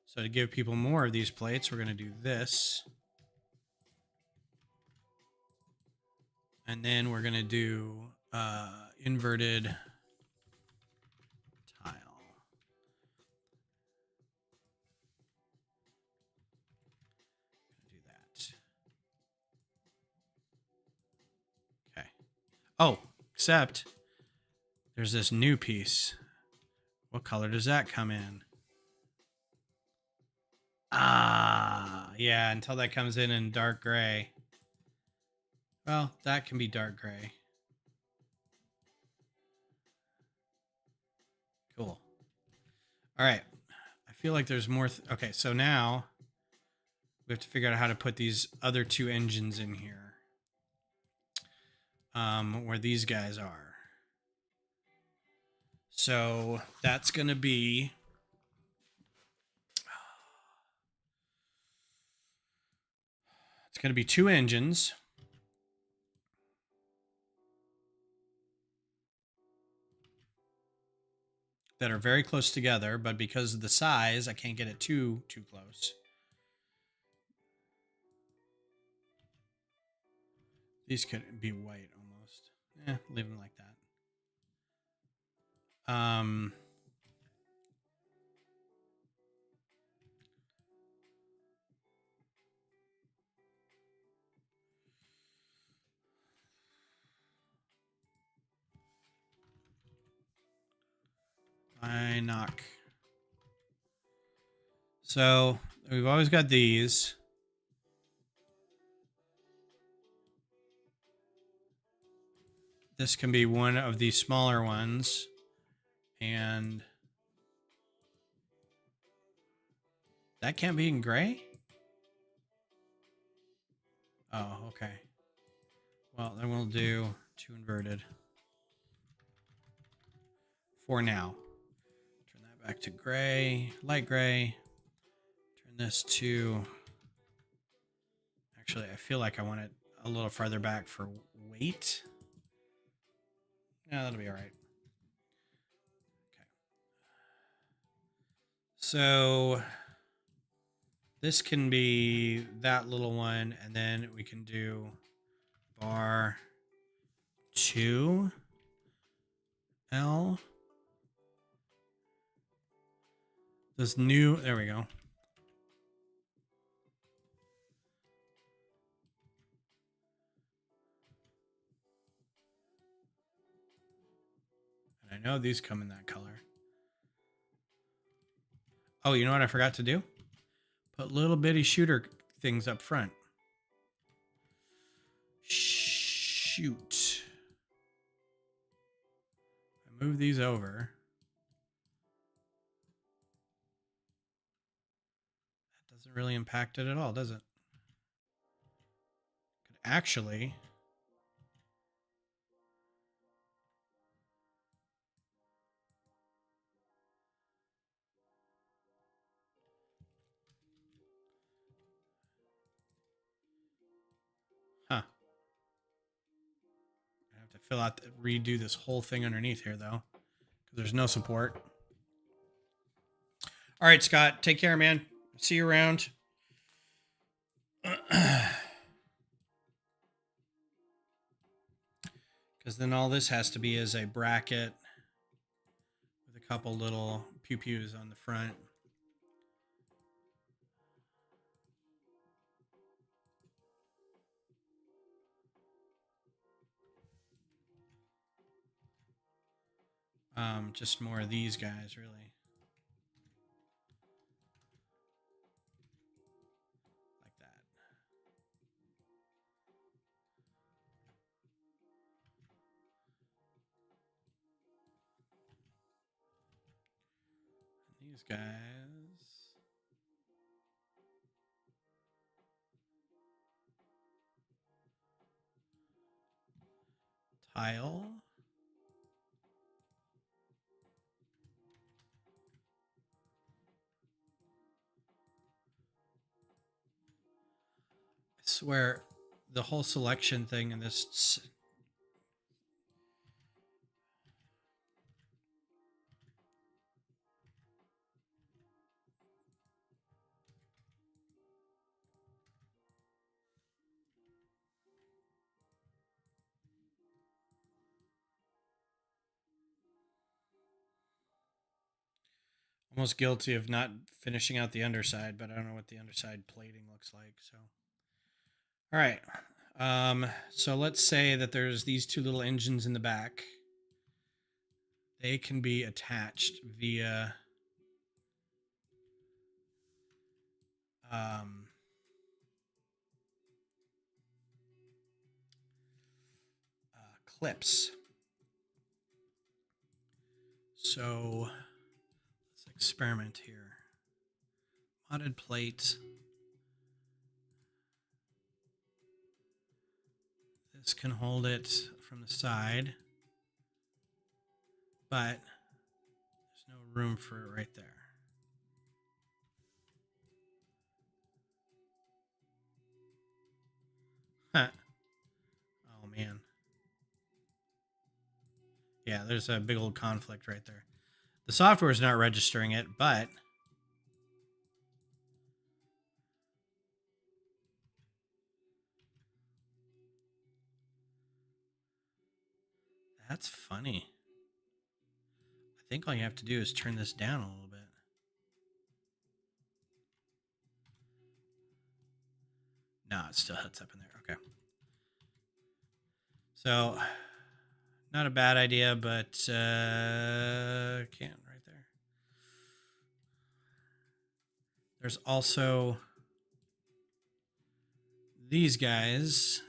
So to give people more of these plates, we're going to do this. And then we're going to do inverted tile. Do that. Okay. Oh, except there's this new piece. What color does that come in? Ah, yeah, until that comes in dark gray. Well, that can be dark gray. Cool. All right. I feel like there's more. Okay, so now we have to figure out how to put these other two engines in here. Where these guys are. So that's going to be. It's going to be two engines. That are very close together, but because of the size, I can't get it too close. These could be white almost. Leave them like that. I knock. So we've always got these. This can be one of the smaller ones. And that can't be in gray? Oh, okay. Well, then we'll do two inverted. For now. Turn that back to gray, light gray. Turn this to... Actually, I feel like I want it a little farther back for weight. Yeah, that'll be all right. Okay. So this can be that little one, and then we can do bar 2 L. This new, there we go. And I know these come in that color. Oh, you know what I forgot to do? Put little bitty shooter things up front. Shoot. I move these over. That doesn't really impact it at all, does it? Could actually... Huh. I have to fill out, redo this whole thing underneath here, though, because there's no support. All right, Scott, take care, man. See you around. Because then all this has to be is a bracket with a couple little pew-pews on the front. Just more of these guys, really. Like that. And these guys. Tile. I swear, the whole selection thing in this... Almost guilty of not finishing out the underside, but I don't know what the underside plating looks like. So, all right. So let's say that there's these two little engines in the back. They can be attached via clips. So let's experiment here. Modded plate. This can hold it from the side, but there's no room for it right there. Huh. Oh man. Yeah, there's a big old conflict right there. The software is not registering it, but that's funny. I think all you have to do is turn this down a little bit. No, it still hits up in there. Okay. So, not a bad idea, but can't right there. There's also these guys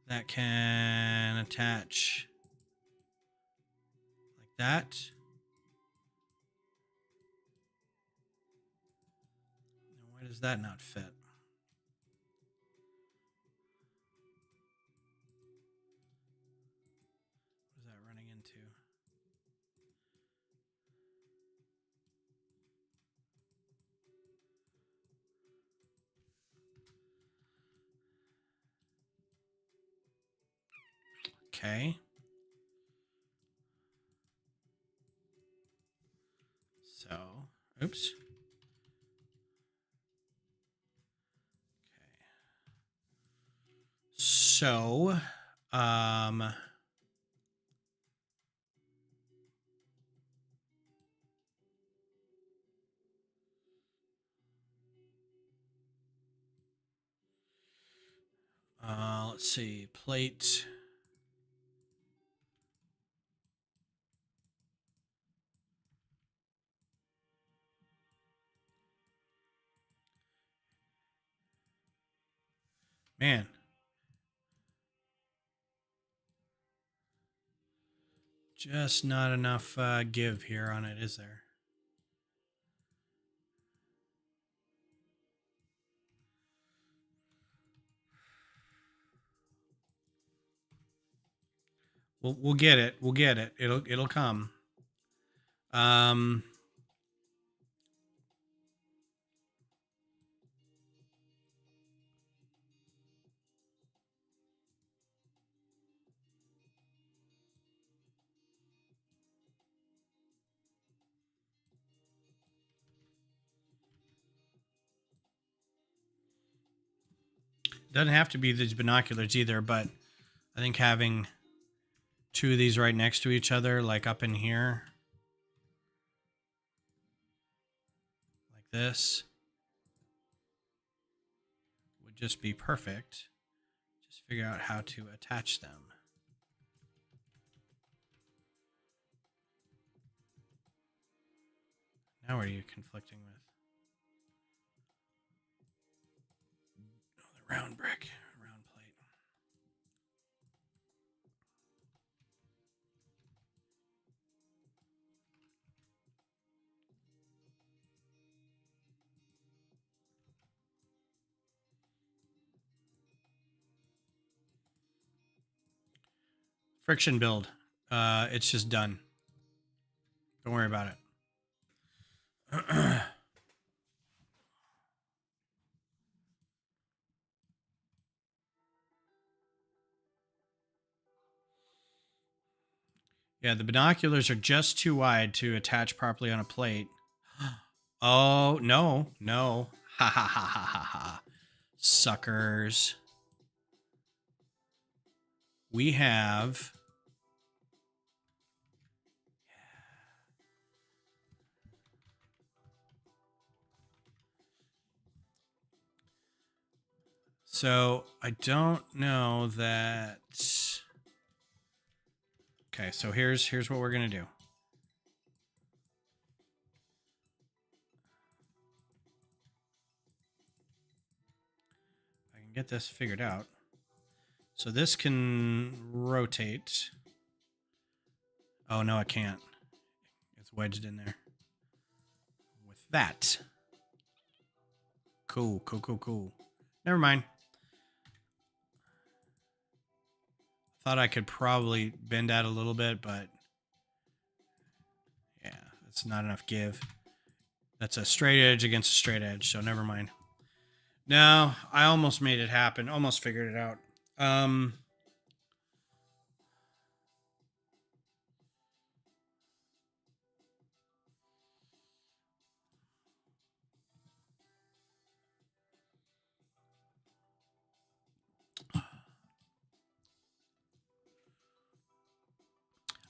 that can attach like that. Now, why does that not fit? What is that running into? Okay. So, oops. Okay. So, let's see, plate. Man. Just not enough give here on it, is there? We'll get it. We'll get it. It'll come. Doesn't have to be these binoculars either, but I think having two of these right next to each other, like up in here, like this, would just be perfect. Just figure out how to attach them. Now what are you conflicting with? Oh, the round brick, round plate. Friction build. It's just done. Don't worry about it. Yeah, the binoculars are just too wide to attach properly on a plate. Oh, no, no. Ha ha ha ha ha ha. Suckers. We have So I don't know that. Okay, so here's what we're gonna do. I can get this figured out. So this can rotate. Oh no, it can't. It's wedged in there. With that. Cool. Never mind. Thought I could probably bend that a little bit, but yeah, that's not enough give. That's a straight edge against a straight edge, so never mind. No, I almost made it happen. Almost figured it out.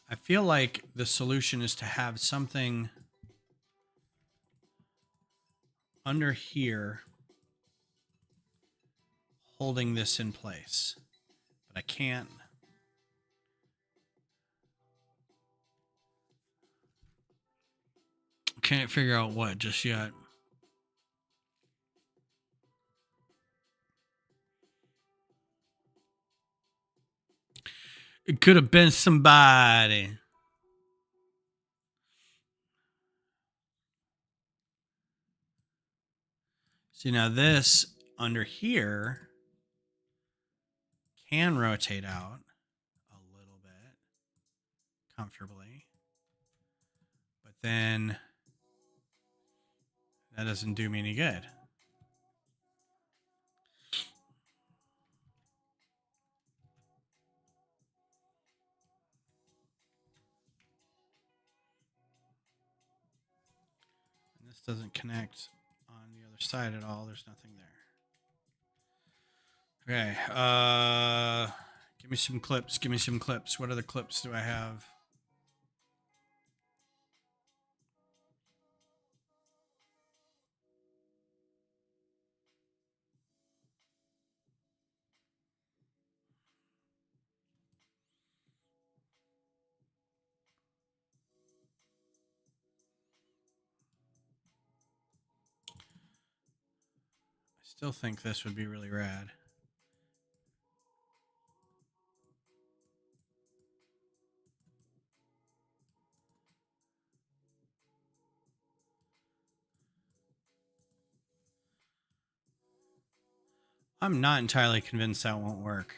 I feel like the solution is to have something under here holding this in place. But I can't. Can't figure out what just yet. It could have been somebody. See, now this under here can rotate out a little bit comfortably. But then that doesn't do me any good. And this doesn't connect on the other side at all. There's nothing there. Okay. Give me some clips. Give me some clips. What other clips do I have? I still think this would be really rad. I'm not entirely convinced that won't work.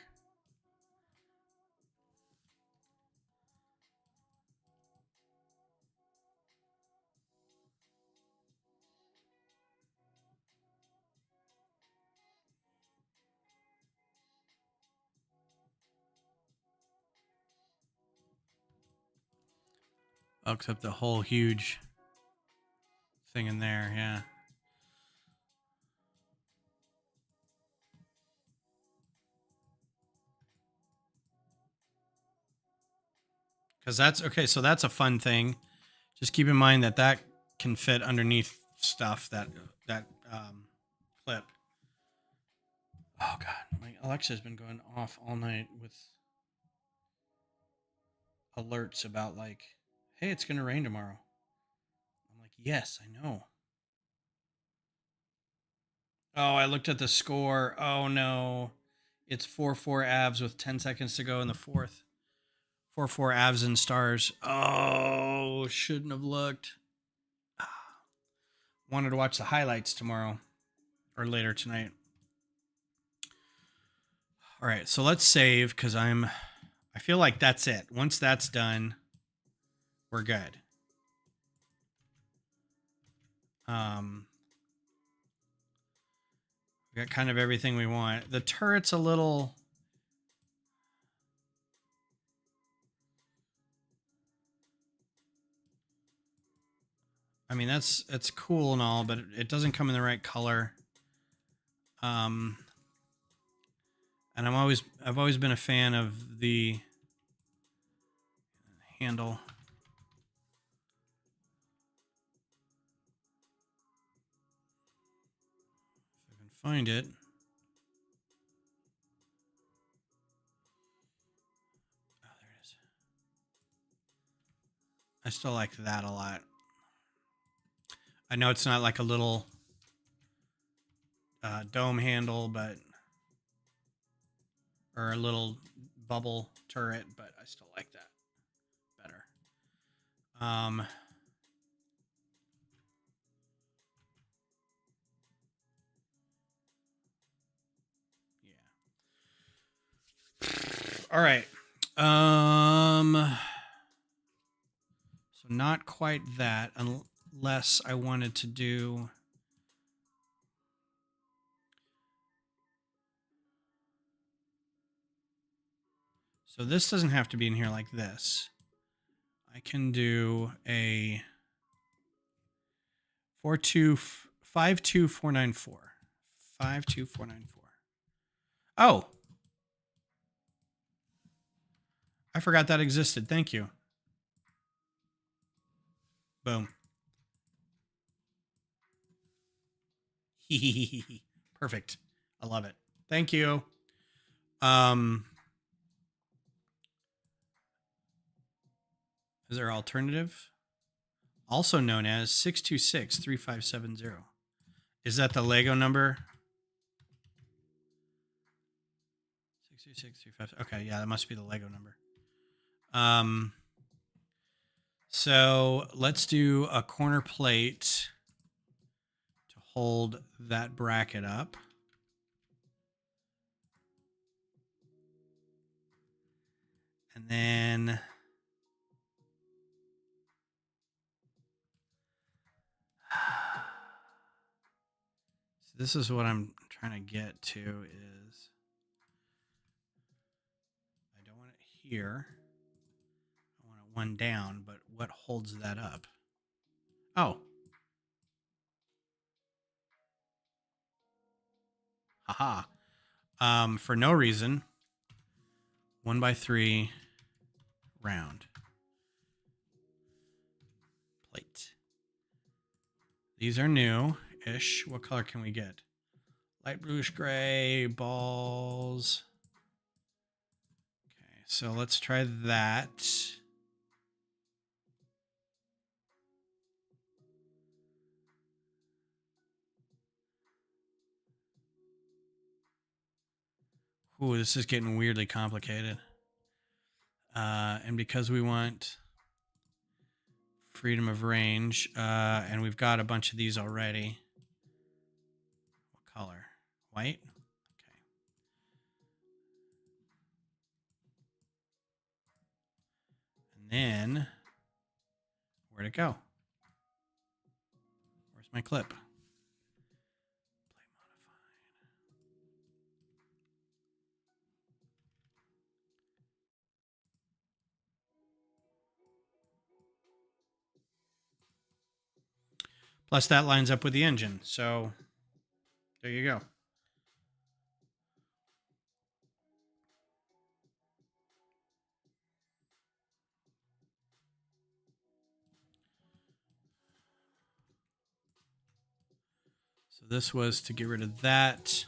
Oh, except the whole huge thing in there, yeah. Because that's okay. So that's a fun thing. Just keep in mind that that can fit underneath stuff. That clip. Oh god, my Alexa's been going off all night with alerts about like, hey, it's gonna rain tomorrow. I'm like, yes, I know. Oh, I looked at the score. Oh no, it's 4-4 Avs with 10 seconds to go in the fourth. 4-4 Avs and Stars. Oh, shouldn't have looked. Wanted to watch the highlights tomorrow or later tonight. All right, so let's save because I feel like that's it. Once that's done, we're good. We got kind of everything we want. The turret's a little. I mean, that's cool and all, but it doesn't come in the right color. And I've always been a fan of the handle. If I can find it. I still like that a lot. I know it's not like a little dome handle, but or a little bubble turret, but I still like that better. Yeah. All right. So not quite that, unless I wanted to do. So this doesn't have to be in here like this. I can do a 52494. 52494. Oh, I forgot that existed. Thank you. Boom. Perfect. I love it. Thank you. Is there alternative? Also known as 626-3570. Is that the Lego number? 626-35. Okay, yeah, that must be the Lego number. So let's do a corner plate to hold that bracket up. And then so this is what I'm trying to get to is I don't want it here. I want it one down, but what holds that up? Oh. Haha. For no reason. 1x3 round plate. These are new-ish. What color can we get? Light bluish gray, balls. Okay, so let's try that. Ooh, this is getting weirdly complicated. And because we want freedom of range, and we've got a bunch of these already. What color? White? Okay. And then, where'd it go? Where's my clip? Play modified. Plus that lines up with the engine. So there you go. So this was to get rid of that.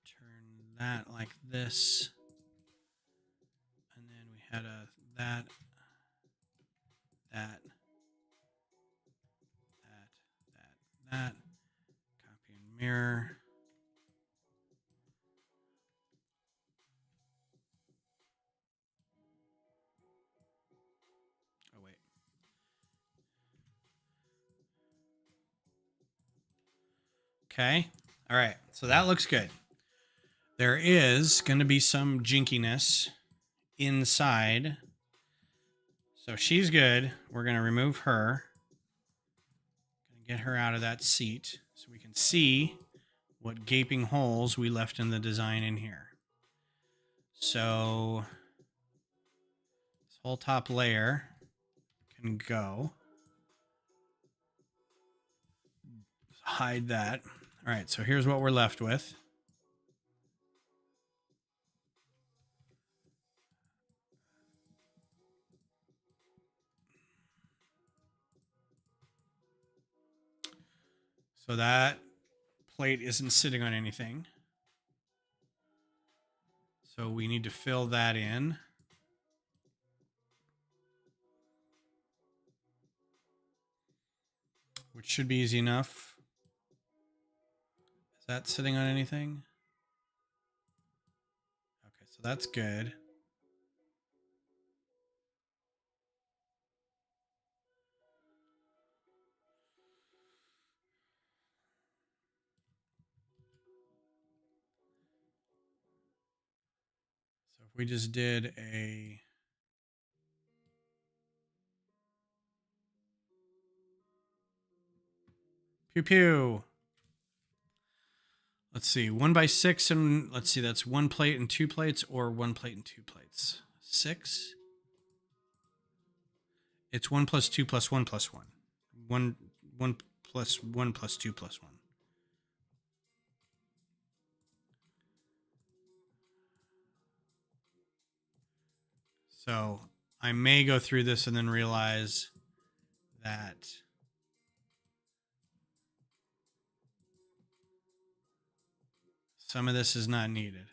Turn that like this. And then we had a that. Copy and mirror. Oh, wait. Okay. All right. So that looks good. There is going to be some jinkiness inside. So she's good. We're going to remove her. Going to get her out of that seat so we can see what gaping holes we left in the design in here. So this whole top layer can go. Hide that. All right, so here's what we're left with. So that plate isn't sitting on anything. So we need to fill that in. which should be easy enough. Is that sitting on anything? Okay, so that's good. So if we just did a pew pew. Let's see, 1x6, and let's see, that's 1 plate and 2 plates, or 1 plate and 2 plates. 6. It's 1 plus 2 plus 1 plus 1. 1 plus 1 plus 2 plus 1. So I may go through this and then realize that some of this is not needed.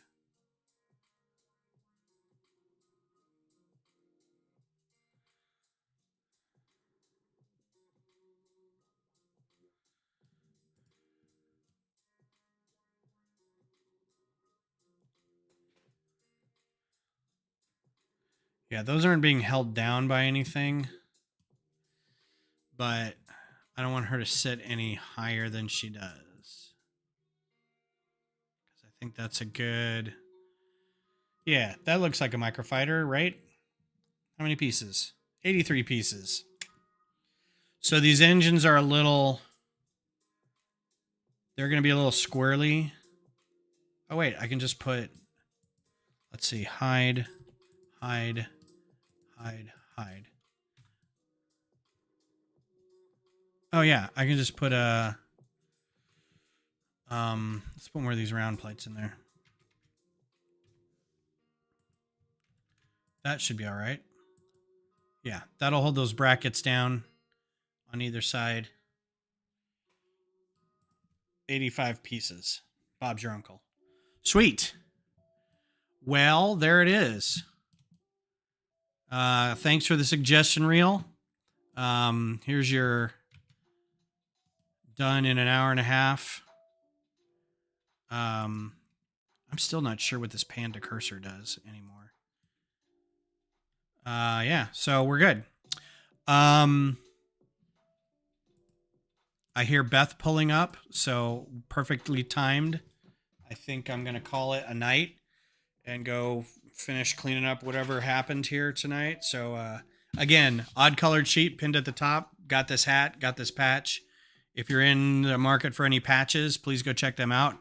Yeah, those aren't being held down by anything, but I don't want her to sit any higher than she does. Because I think that's a good... Yeah, that looks like a microfighter, right? How many pieces? 83 pieces. So these engines are a little... They're going to be a little squirrely. Oh, wait, I can just put... Let's see, hide, hide, hide, hide. Oh, yeah, I can just put a... let's put more of these round plates in there. That should be all right. Yeah, that'll hold those brackets down on either side. 85 pieces. Bob's your uncle. Sweet. Well, there it is. Thanks for the suggestion reel. Here's your done in an hour and a half. I'm still not sure what this panda cursor does anymore. Yeah, so we're good. I hear Beth pulling up, so perfectly timed. I think I'm going to call it a night and go finish cleaning up whatever happened here tonight. So, again, odd colored sheet pinned at the top. Got this hat, got this patch. If you're in the market for any patches, please go check them out.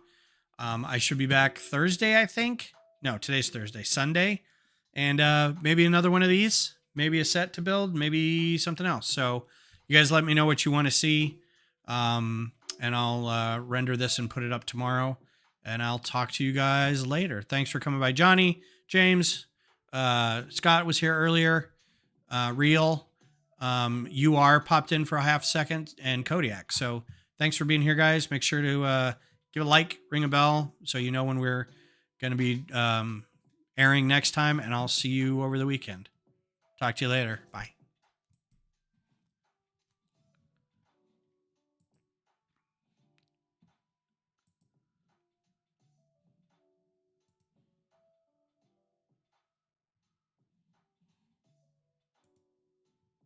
I should be back Thursday, I think. No, today's Thursday, Sunday. And maybe another one of these. Maybe a set to build, maybe something else. So you guys let me know what you want to see. And I'll render this and put it up tomorrow. And I'll talk to you guys later. Thanks for coming by. Johnny, James, Scott was here earlier. Real, UR popped in for a half second, and Kodiak. So thanks for being here, guys. Make sure to give a like, ring a bell, so you know when we're going to be airing next time. And I'll see you over the weekend. Talk to you later. Bye.